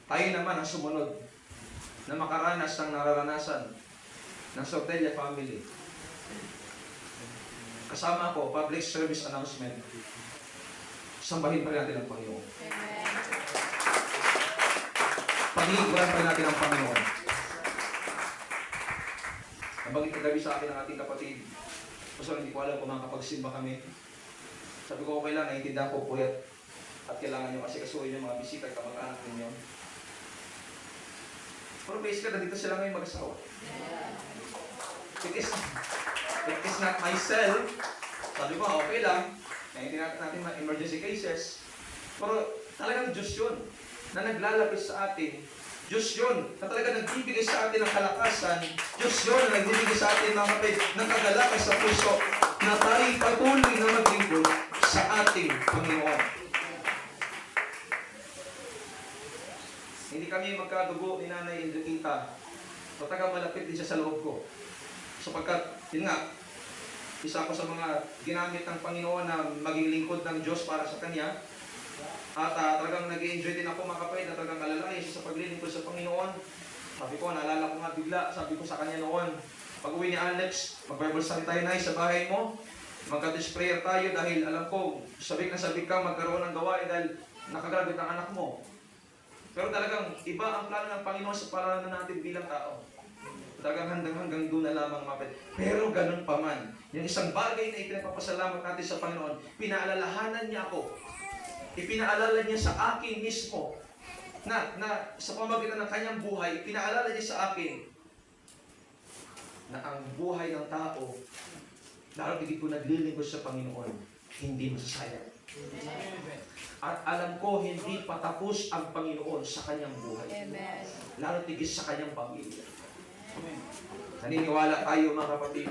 Speaker 1: tayo naman ang sumunod na makaranas ng nararanasan ng Sortella family. Kasama ko, public service announcement. Sambahin pa rin natin ang Panginoon.
Speaker 2: Amen.
Speaker 1: Panglingkuran pa rin natin ang Panginoon. Nabagit kagabi sa akin ang ating kapatid. Pastor, hindi ko alam kung makakapagsimba kami. Sabi ko, okay lang, naiintindihan ko po at kailangan nyo kasi kasuhin yung mga bisita at kamag-anak ninyo. Pero basically, nandito sila ngayon mag-asawa. It is not myself. Sabi ko, okay lang. Naiintindihan natin mga emergency cases. Pero talagang Diyos yun na naglalapit sa atin. Diyos yun na talaga nagbibigay sa atin ng kalakasan. Diyos yun na nagbibigay sa atin mga kapatid ng kagalakay sa puso na tayo patuloy na maglingkod sa ating Panginoon. Hindi kami magkadugo ni Nanay Enriqueta. Matagang malapit din siya sa loob ko. Sapagkat, yun nga, isa ako sa mga ginamit ng Panginoon na maging lingkod ng Diyos para sa Kanya. At talagang nag-enjoy din ako mga kapatid na talagang alalayan siya sa paglilingkod sa Panginoon. Sabi ko, naalala ko nga bigla, sabi ko sa kanya noon, pag-uwi ni Alex, mag-Bible study tayo na sa bahay mo. Mag-Kaddish prayer tayo dahil alam ko, sabik na sabik ka magkaroon ng gawain dahil nakagraduate ang anak mo. Pero talagang iba ang plano ng Panginoon sa paraan natin bilang tao. Talagang hanggang doon na lamang mapit. Pero ganun pa man, yung isang bagay na ipinapapasalamat natin sa Panginoon, pinaalalahanan niya ako. Ipinaalala niya sa akin mismo na sa pamagitan ng kanyang buhay, pinaalala niya sa akin na ang buhay ng tao, lalo tigit ko naglilingkod sa Panginoon, hindi masasayang. At alam ko, hindi patapos ang Panginoon sa kanyang buhay.
Speaker 2: Amen.
Speaker 1: Lalo tigit sa kanyang pamilya. Naniniwala tayo mga kapatid.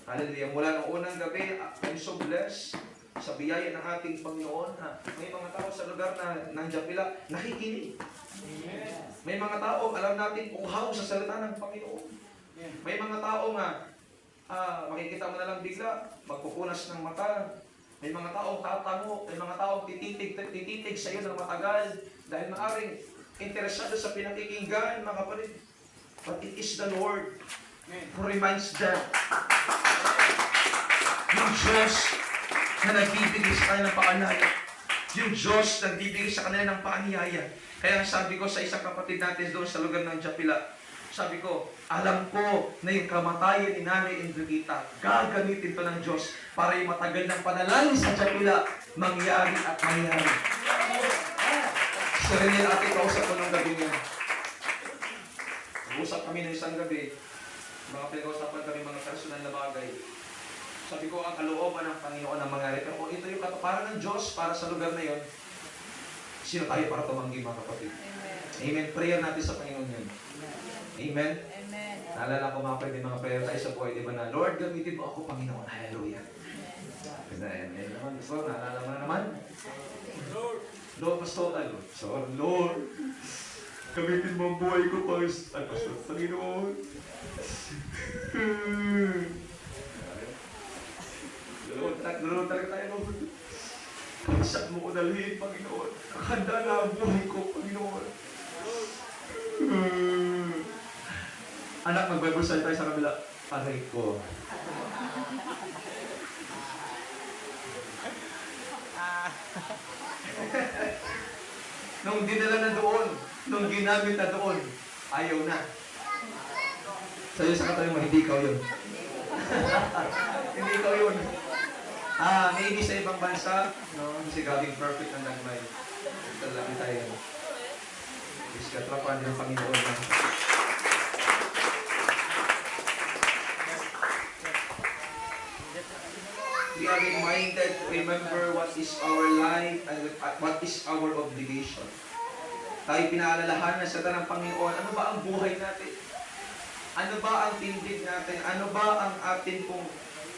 Speaker 1: Hallelujah. Mula noong unang gabi, I'm so blessed sa biyaya ng ating Panginoon na may mga tao sa lugar na nandiyan pila, nakikinig. May mga tao, alam natin, uhaw sa salita ng Panginoon. May mga tao nga, makikita mo na lang bigla, magpupunas ng mata. May mga taong tatango, may mga taong tititig sa iyo ng matagal dahil maaring interesado sa pinakikinggan, mga kapatid. But it is the Lord who reminds them. Yung Diyos na nagbibigay sa kanila ng paalala. Yung Diyos na nagbibigay sa kanila ng paanyaya. Kaya sabi ko sa isang kapatid natin doon sa lugar ng Japila, sabi ko, alam ko na yung kamatayan ni Nanay Enriqueta, gagamitin to ng Diyos para yung matagal ng panalangin sa Japila, mangyari at mangyari. Sa rin yung ating kausap ko ng gabi niya. Usap kami ng isang gabi, mga pinag-usapan kami mga personal na bagay. Sabi ko, ang kalooban ng Panginoon ang mangyari. Pero kung ito yung katuparan ng Diyos para sa lugar na yon, sino tayo para tumanggi mga kapatid?
Speaker 2: Amen.
Speaker 1: Amen. Prayer natin sa Panginoon yun. Amen.
Speaker 2: Amen.
Speaker 1: Naalala ko mga pwede mga prayer tayo sa buhay, di ba na, Lord, gamitin mo ako, Panginoon. Hallelujah. Amen. Naman, so, naalala mo na naman? Lord, Pastor, Lord, gamitin mo ang buhay ko, Pastor, Panginoon. Lord, talaga tayo, Lord. Saan mo ko dalhin, Panginoon? Handa na ang buhay ko, Panginoon. Anak, mag-Bible study tayo sa kabila. Aray ko. Nung dinala na doon, nung ginamit na doon, ayaw na. Sa'yo sa katabi mo, hindi ikaw yun. Hindi ikaw yun. Maybe sa ibang bansa, no, kasi gaging perfect ang nagmay. Talaga tayo. Please, katrapan din ang Panginoon. We are reminded to remember what is our life and what is our obligation. Tayo pinaalalahanan sa ng Panginoon, ano ba ang buhay natin? Ano ba ang tindig natin? Ano ba ang atin pong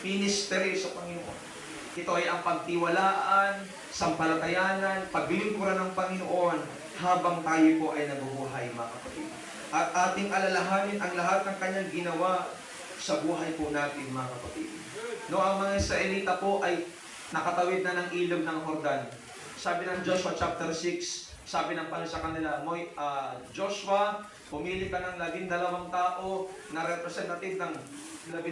Speaker 1: ministry sa Panginoon? Ito ay ang pagtiwalaan, sampalatayanan, paglilingkuran ng Panginoon habang tayo po ay nabubuhay, mga kapatid. At ating alalahanin ang lahat ng kanyang ginawa sa buhay po natin, mga kapatid. No, ang mga Israelita po ay nakatawid na ng ilog ng Jordan. Sabi ng Joshua chapter 6, sabi ng Panginoon sa kanila, Joshua, pumili ka ng 12 tao na representative ng 12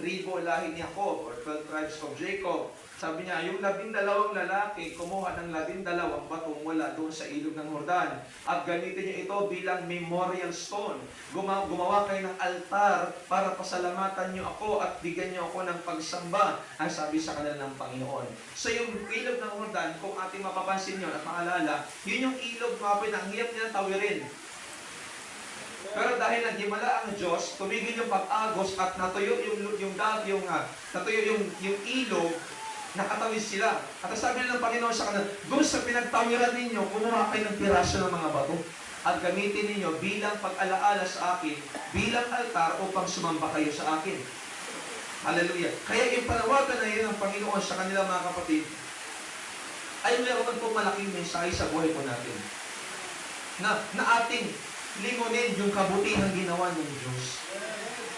Speaker 1: tribo lahi ni Jacob or 12 tribes of Jacob. Sabi niya, yung 12 lalaki kumuha ng 12 batong mula doon sa ilog ng Jordan at gamitin niyo ito bilang memorial stone. Gumawa kayo ng altar para pasalamatan niyo ako at bigyan niyo ako ng pagsamba, ang sabi sa kanila ng Panginoon. So yung ilog ng Jordan, kung ating mapapansin niyo at maalala, yun yung ilog mapit na ang hirap nilang tawirin. Pero dahil nagdimala ang Diyos, tumigil yung pag-agos at natuyo yung ilog, nakatawid sila. At sabi ng Panginoon sa kanila, doon sa pinagtawiran ninyo, kumuha kayo ng piraso ng mga bato at gamitin ninyo bilang pag-alaala sa akin, bilang altar upang sumamba kayo sa akin. Hallelujah. Kaya yung panawagan na yun ng Panginoon sa kanila mga kapatid, ay meron pong malaking mensahe sa buhay po natin. na ating lingunin yung kabutihan ginawa ng Diyos.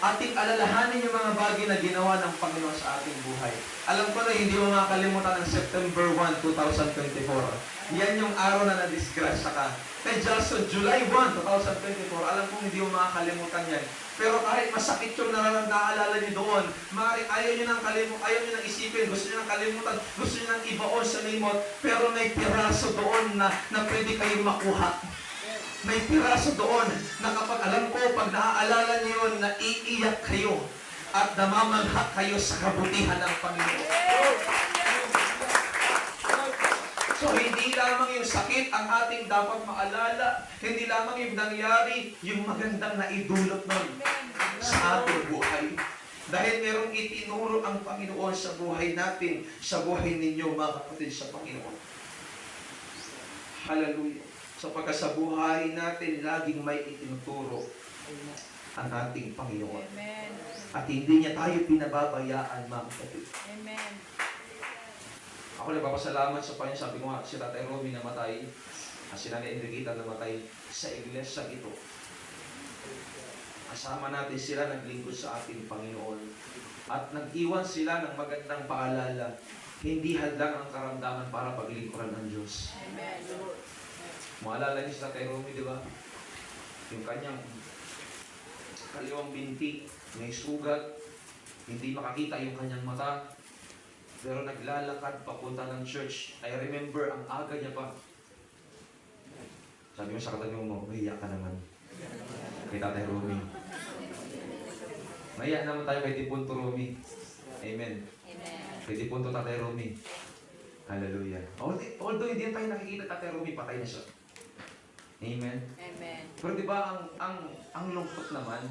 Speaker 1: Ating alalahanin yung mga bagay na ginawa ng Panginoon sa ating buhay. Alam ko na hindi mo makakalimutan ng September 1, 2024. Yan yung araw na na-disgrasya ka. Kay Jason, July 1, 2024, alam kong hindi mo makakalimutan yan. Pero kahit masakit yung naalala niyo doon, maaari ayaw niyo nang isipin, gusto niyo nang kalimutan, gusto niyo nang ibaon sa limot, pero may piraso doon na pwede kayong makuha. May piraso doon na kapag alam ko, pag naaalala niyo yun, naiiyak kayo at namamangha kayo sa kabutihan ng Panginoon. So, hindi lamang yung sakit ang ating dapat maalala, hindi lamang yung nangyari, yung magandang naidulot nun sa ating buhay. Dahil merong itinuro ang Panginoon sa buhay natin, sa buhay ninyo, mga kapatid sa Panginoon. Hallelujah. Sapagkat sa buhay natin, laging may itinuturo ang ating Panginoon.
Speaker 2: Amen.
Speaker 1: At hindi niya tayo pinababayaan, mga kapatid.
Speaker 2: Amen.
Speaker 1: Ako nagpapasalamat sa Panginoon. Sabi ko nga, si Tatay Romy namatay, at si Nanay Enriqueta namatay sa iglesia ito. Kasama natin sila naglingkod sa ating Panginoon. At nag-iwan sila ng magandang paalala. Hindi hadlang ang karamdaman para paglingkuran ng Diyos.
Speaker 2: Amen.
Speaker 1: Maalala niyo si Tatay Romy, di ba? Yung kanyang kaliwang binti, may sugat, hindi makakita yung kanyang mata, pero naglalakad papunta ng church. I remember, ang aga niya pa. Sabi mo sa katabi mo, mahiya ka naman. Kay Tatay Romy. Mahiya naman tayo kay Tipunto Romy. Amen.
Speaker 2: Amen.
Speaker 1: Kay Tipunto Tatay Romy. Hallelujah. Although hindi tayo nakikita Tatay Romy, patay na siya. Amen.
Speaker 2: Amen.
Speaker 1: Pero di ba ang lungkot naman,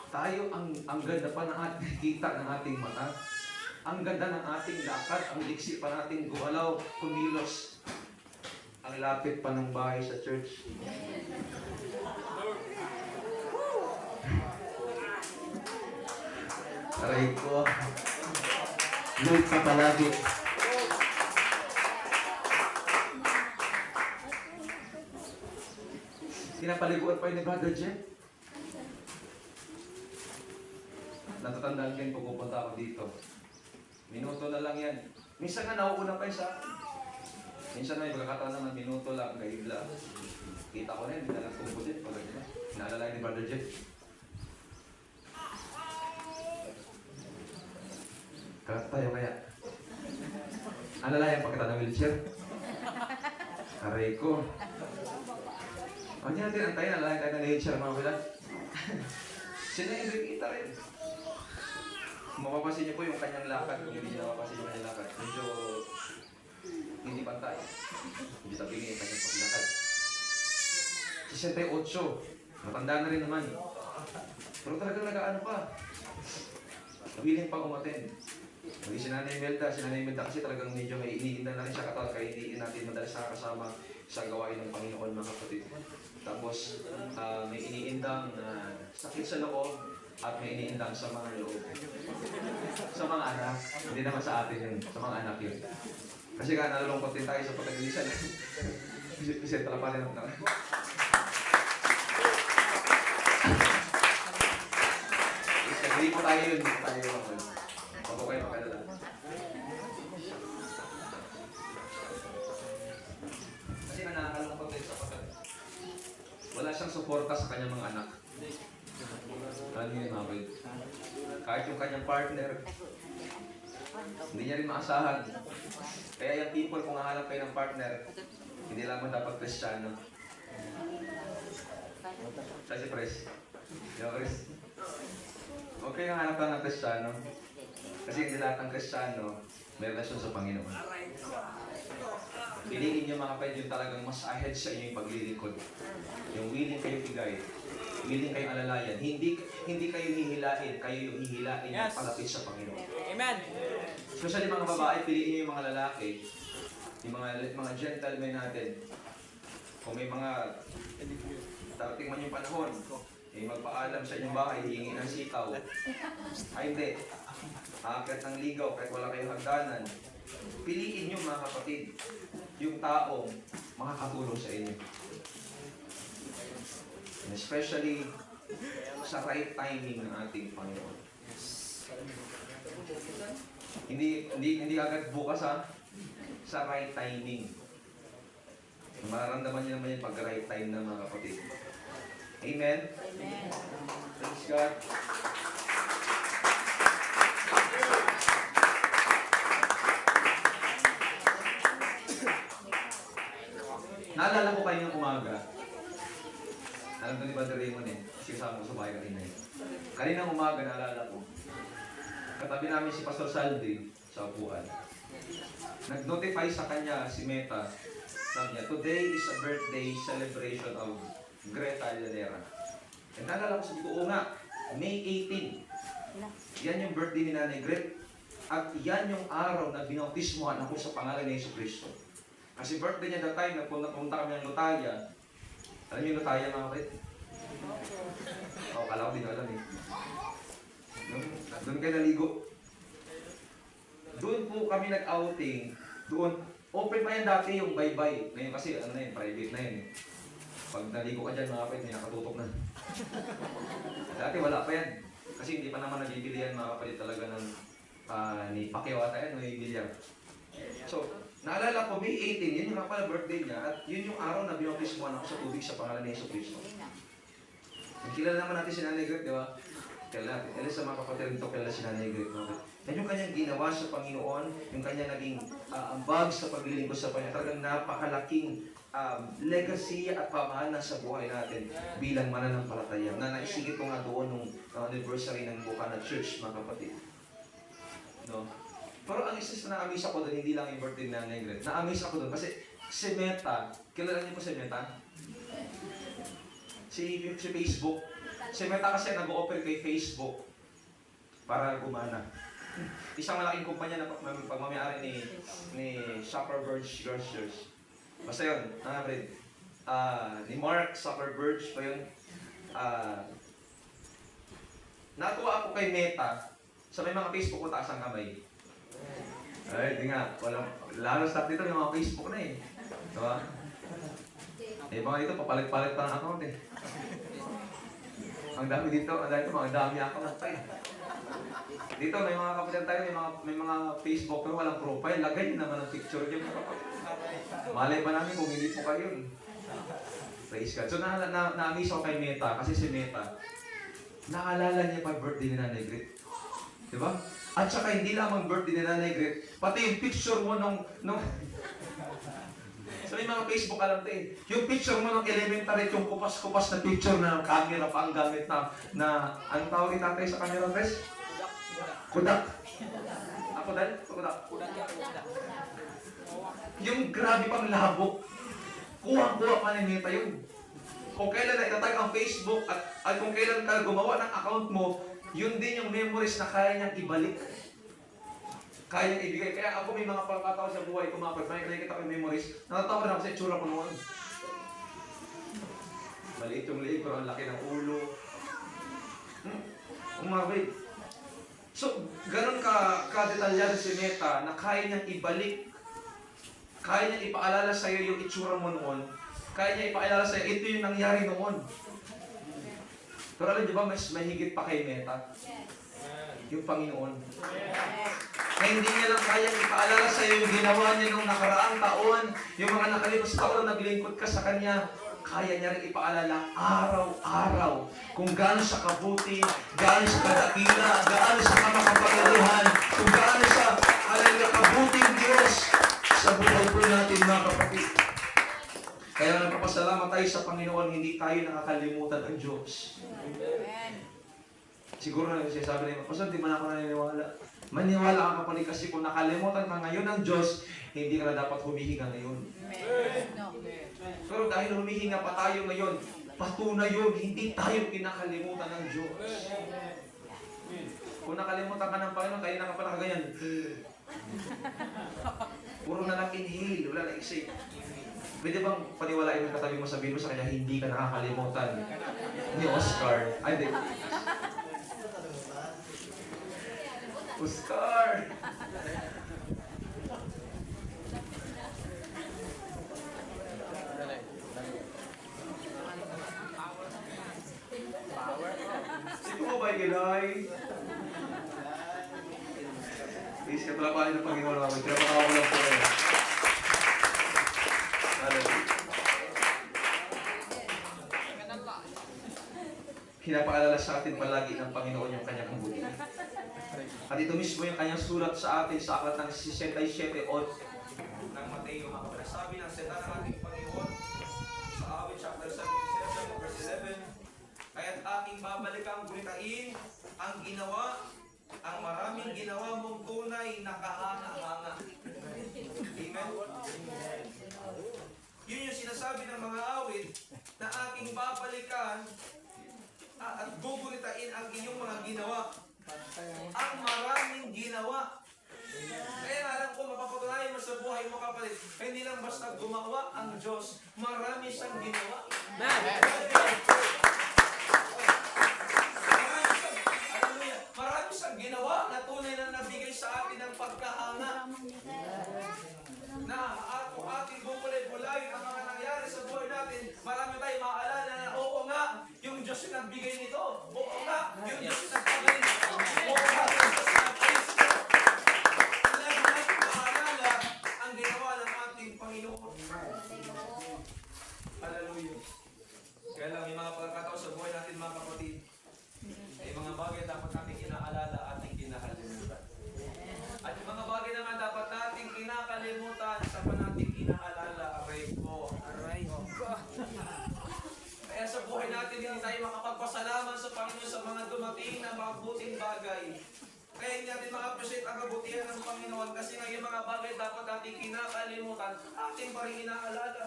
Speaker 1: tayo ang ganda pa ng ating kita ng ating mata. Ang ganda ng ating lakad, ang liksi pa nating gumalaw, kumilos. Ang lapit pa ng bahay sa church. Aray ko. Lord ka palagi. Pinapaliguan pa yun ni Brother Jeff. Natatandaan ko yun kung pupunta ako dito. Minuto na lang yan. Minsan nga nauuna pa yun sa akin. Minsan na may pagkakataon naman, minuto lang, gayud lang. Kita ko na yun, hindi na lang tungkol din. Naalala yun ni Brother Jeff. Kalat tayo kaya. Alala yung pagkata ng wheelchair. Aray ko. O, hindi natin antayin, alala tayo ng wheelchair mga wala. Sino yung Enriqueta rin? Mapapasin niyo po yung kanyang lakad, kung hindi niyo mapapasin yung kanyang lakad. Medyo hindi pantay. Hindi tabingin yung kanyang paglakad. 68. Matanda na rin naman. Pero talagang nag-ano pa. Willing pa umaten. Hindi si Nanay Imelda kasi talagang medyo may iniinda na rin siya katawan kaya hindi natin madalas nakakasama sa gawain ng Panginoon mga kapatid. Tapos may iniindang sakit sa loob at may iniindang sa mga loob. Sa mga anak, hindi naman sa atin yun, sa mga anak yun. Kasi nga nalulungkot din tayo sa pagkagilisan. Kasi talapanin ng tangan. Hindi po tayo yun, hindi po tayo yun. Pag kayo makalala. Kasi nanakalungkot din sa pagkagilisan. Wala siyang suporta sa kanyang mga anak. Ano yun, mga kapatid? Kahit yung kanyang partner, hindi niya rin maasahan. Kaya yung people, kung hahanap kayo ng partner, hindi lamang dapat Kristiyano. Siya si Pres. Di ba, Pres? Huwag kayong hanap lang ng Kristiyano. Kasi hindi lahat ng Kristiyano may relasyon sa Panginoon. Piliin niyo mga kapatid yung talagang mas ahead sa inyong paglilingkod. Yung willing kayo igay, willing kayong alalayan. Hindi kayo hihilain, kayo yung hihilain yes. Palapit sa Panginoon.
Speaker 2: Amen.
Speaker 1: Especially mga babae, piliin niyo yung mga lalaki, yung mga gentlemen natin. Kung may mga darating man yung panahon, magpaalam sa inyong bahay, hihingi ng sitaw. Ay hindi. Aakyat ng ligaw kahit wala kayong hagdanan. Piliin nyo mga kapatid, yung taong makakatulong sa inyo. And especially sa right timing ng ating Panginoon. Hindi agad bukas ha. Sa right timing. Mararamdaman niyo naman yung pag-right time ng mga kapatid. Amen?
Speaker 2: Amen.
Speaker 1: Praise God. Naalala ko kayo ng umaga. Alam ko ni Brother Raymond kasi kasama ko sa bahay kanina eh. Kaninang umaga naalala ko. Katabi namin si Pastor Saldi sa upuan. Nag-notify sa kanya si Meta. Sabi niya, today is a birthday celebration of Greta Llanera. And naalala ko, sabi ko, oo nga, May 18. Yan yung birthday ni Nanay Gret. At yan yung araw na binautismohan ako sa pangalan ni Yesu Cristo. Kasi birthday niya that time, nagpunta kami ng Lutaya. Alam niyo yung Lutaya mga kapatid? Oo, kala ko din alam eh. Doon kayo naligo. Doon po kami nag-outing. Doon, open pa yan dati yung bye-bye. Ngayon kasi ano na yun, private na yun eh. Pag naligo ka dyan mga kapatid, may nakatutok na. Dati wala pa yan. Kasi hindi pa naman nabibili yan mga kapatid talaga ng ni Pacquiao ata yan, may bilyar. So, naalala ko, May 18, yun yung nga pala birthday niya at yun yung araw na binautismohan ako sa tubig sa pangalan ni Yesu Cristo. Kilala naman natin si Nanay Gret, di ba? Kilala natin. Sa mga kapatid rin ito, kilala si Nanay Gret. Yan yung kanyang ginawa sa Panginoon, yung kanyang naging ambag sa paglilingkod sa Panginoon. Talagang napakalaking legacy at pamana sa buhay natin bilang mananampalataya. Na naisingit ko nga doon nung anniversary ng Bukana Church, mga kapatid. No? Pero ang isa na na-amaze ako doon, hindi lang yung birthday na Nanay Gret. Na-amaze ako doon kasi si Meta, kilala niyo po si Meta? Si Facebook. Si Meta kasi nag-o-offer kay Facebook para gumana. Isang malaking kumpanya na pagmamayari ni Zuckerberg Grocers. Basta yun, ni Mark Zuckerberg pa yun. Natuwa ako kay Meta sa may mga Facebook ko taas ang kamay. Ay, di nga, lalo start dito yung mga Facebook na eh. Diba? Eh, mga dito, papalit-palit pa ng account eh. Ang dami dito, mga dami account pa eh. Dito, may mga kapatid tayo, may mga Facebook pero walang profile. Lagay nyo naman ang picture nyo. Malay pa namin kung hindi po kayo. Praise God. So, na-amaze ako kay Meta, kasi si Meta, naalala niya pa birthday ni Nanay Gret. Diba? At saka hindi lamang birthday ni Nanay Gret, pati yung picture mo nung so may mga Facebook alam tayo, yung picture mo nung elementary, yung kupas-kupas na picture na camera pa ang gamit na anong tawag ni tatay sa camera, Pres? Kudak. Ako dahil? Kudak. Yung grabe pang labo. Kuha-kuha pa ni Meta yun. Kung kailan na itatag ang Facebook at kung kailan ka gumawa ng account mo, yun din yung memories na kaya niyang ibalik. Kaya niyang ibigay. Kaya ako may mga pagkataon sa buhay, kumapag, may nakikita ko yung memories, natatawa na ako sa itsura ko noon. Maliit yung liig, pero ang laki ng ulo. Umabay. So, ganun ka-detalyado si Meta na kaya niyang ibalik. Kaya niyang ipaalala sa'yo yung itsura mo noon. Kaya niya ipaalala sa'yo, ito yung nangyari noon. Pero alam niyo ba, mas mahigit pa kay Meta? Yung Panginoon. Na hindi niya lang kayang ipaalala sa iyo yung ginawa niya nung nakaraang taon, yung mga nakalipas taon na naglingkod ka sa Kanya, kaya niya rin ipaalala araw-araw kung gaano siya kabuti, gaano siya kadakila, gaano siya kamakapangyarihan, kung gaano siya kabuting Diyos sa buhay po natin mga kapatid. Kaya nagpapasalamat tayo sa Panginoon, hindi tayo nakakalimutan ang Diyos.
Speaker 2: Amen.
Speaker 1: Siguro na sabi niya, Pastor, di man ako naniniwala. Maniwala ka kapatid kasi kung nakalimutan ka ngayon ng Diyos, hindi ka na dapat humihinga ngayon.
Speaker 2: No.
Speaker 1: Pero dahil humihinga pa tayo ngayon, patunay yun, hindi tayo kinakalimutan ng Diyos. Kung nakalimutan ka ng Panginoon, tayo na ka pala ganyan. Puro na lang inhale, wala na exhale. Pwede bang paniwalain mo katabi mo, sabihin mo sa kanya, hindi ka nakakalimutan ni Oscar? Ay, hindi. Oscar! may ginay. Please, kapalapanin ng Panginoon namin. Pinapakawa lang po kayo. Hallelujah. Pinapaalala sa atin palagi ng Panginoon yung kanyang kabutihan. At ito mismo yung kanyang sulat sa atin sa aklat ng 67:8 ng Mateo. Sabi ng salita ng ating Panginoon sa awit chapter 77 verse 11, kaya't aking babalikang gunitain ang ginawa, ang maraming ginawa mong tunay na kahanga-hanga. Amen? Yun yung sinasabi ng mga awit na aking babalikan at gugunitain ang inyong mga ginawa. Ang maraming ginawa. Kaya alam ko, mapapatunayan mo sa buhay mo, kapatid, hindi lang basta gumawa ang Diyos, marami siyang ginawa. Marami siyang ginawa na tunay na nabigay sa atin ng pagkahanga. Na ating bubulay-bulayin ang mga nangyari sa buhay natin, marami tayong maaalala na oo nga, yung Diyos yung nagbigay nito. Oo nga, yung Diyos yung nagbigay nito. Oo nga, yung Diyos yung nagbigay nito. Kailangan natin maaalala ang ginawa ng ating Panginoon. Hallelujah. Kaya lang, may mga pagkakataon sa buhay natin, mga kapatid, may mga bagay dapat natin inaalala at kinakalimutan. At yung mga bagay naman dapat natin kinakalimutan sa nating inaalala. Aray ko. Kaya sa buhay natin, hindi tayo makapagpasalamat sa Panginoon sa mga dumating na mabuting bagay. Kaya hindi natin ma-appreciate ang kabutihan ng Panginoon kasi nga yung mga bagay dapat natin kinakalimutan, atin pa rin inaalala.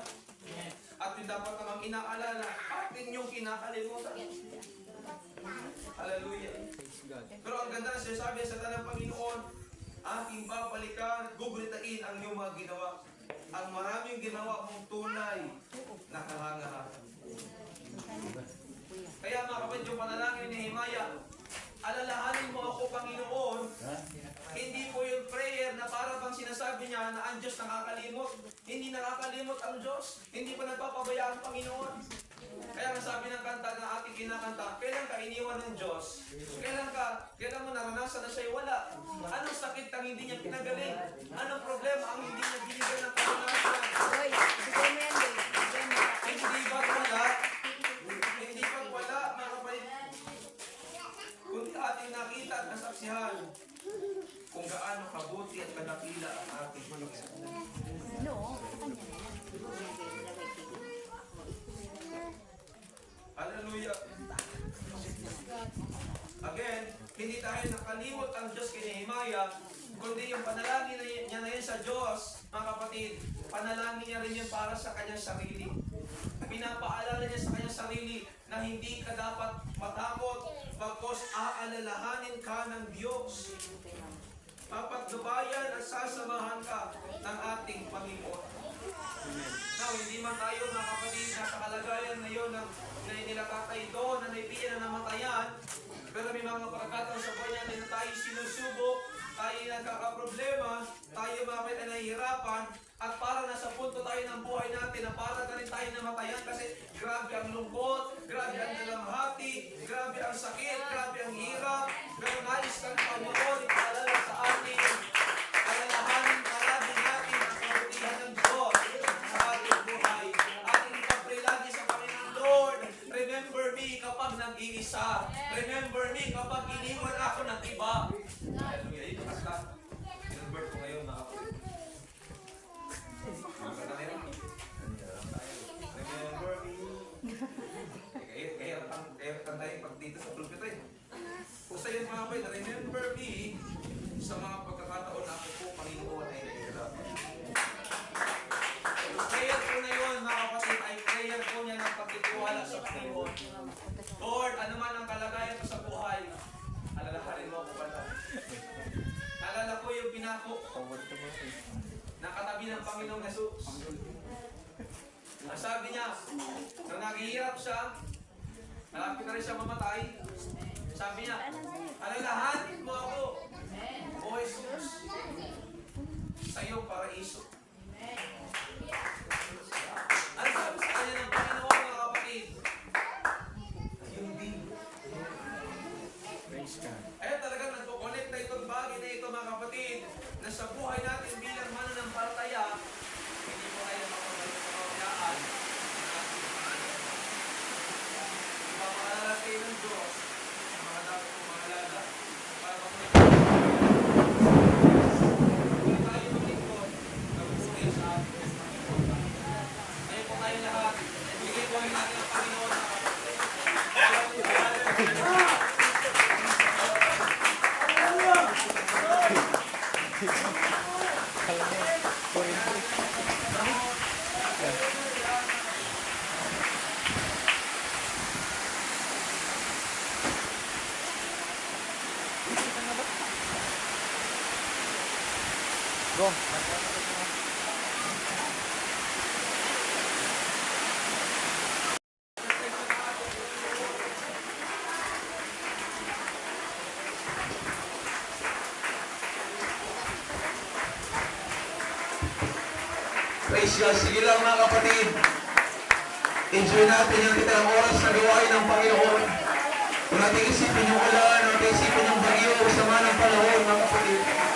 Speaker 1: At yung dapat namang inaalala, atin yung kinakalimutan. Hallelujah. Pero ang ganda na sinasabi sa tanang Panginoon, aking babalikan, gugunitain ang iyong mga ginawa. Ang maraming ginawa mong tunay na kahanga-hanga. Kaya mga kapatid, yung panalangin ni Nehemiah, alalahanin mo ako, Panginoon. Hindi po yung prayer na para bang sinasabi niya na ang Diyos nakakalimot. Hindi nakakalimot ang Diyos. Hindi pa nagpapabaya ang Panginoon. Kaya ang sabi ng kanta na ating kinakanta, kailan ka iniwan ng Diyos? Kailan mo naranasan na siya'y wala? Anong sakit ang hindi niya pinagaling? Anong problema ang hindi niya binigyan ng kalinasan? Hindi ba't wala, mga kapatid? Kundi ating nakita at nasaksihan kung gaano kabuti at kadakila ang ating Panginoon. Hallelujah. Again, hindi tayo nakalimot ang Diyos kay Nehemiah, kundi yung panalangin niya na yun sa Diyos, mga kapatid, panalangin niya rin yun para sa kanyang sarili. Pinapaalala niya sa kanyang sarili na hindi ka dapat matakot, bagkos aalalahanin ka ng Diyos. Papagdubayan at sasamahan ka ng ating Panginoon. Now, hindi man tayo mga kapatid nasa kalagayan na yun na nilatatay doon, na naipiyan na namatayan, pero may mga pagkakataon sa buhay natin na tayo sinusubok, tayo nagkakaproblema, tayo mga kapatid ay nahihirapan, at para nasa punto tayo ng buhay natin na para na rin tayo namatayan kasi grabe ang lungkot, grabe ang dalamhati, grabe ang sakit, grabe ang hirap, pero nais kang Panginoon ipaalala sa atin, alalahanin palagi natin ang kabutihan ng Diyos sa ating buhay. Ating ipapray lagi sa Panginoon, Lord, remember me kapag nag-iisa. Remember me kapag iniwan ako ng iba. Hallelujah. Ito basta. Remember ko ngayon mga kapatid. Remember me. Kaya kantayin pag dito sa pulpit eh. Kung sa iyo mga kapatid, remember me sa mga pagkakataon na ako po, Panginoon, ay nahihirapan. Prayer ko na yun, mga kapatid, ay prayer ko niya ng pagtitiwala sa Panginoon. Lord, ano man ang kalagayan ko sa buhay, alalahanin mo ako pala. Naalala ko yung pinako na katabi ng Panginoong Jesus. Ang sabi niya, nang naghihirap siya, malapit na rin siya mamatay, sabi niya, alalahanin mo ako, O Jesus, sa iyong paraiso. Ano sabi sa kanya ng Panginoon, mga kapatid? Hindi. na sa buhay natin bilang mananampalataya, hindi mo tayo mapapagod sa kabayaan. Ipapaalala kayo ng Diyos sa mga dapat kong mahalala para mapunta tayo maglingkod na bumuli sa ating Panginoon. Ngayon po tayo lahat, bigay po natin ang Panginoon na praise God. Sige lang mga kapatid. Enjoy natin yung kitang oras na gawain ng Panginoon. Kung natin isipin yung ulan, natin isipin yung bagyo, sama ng panahon mga kapatid.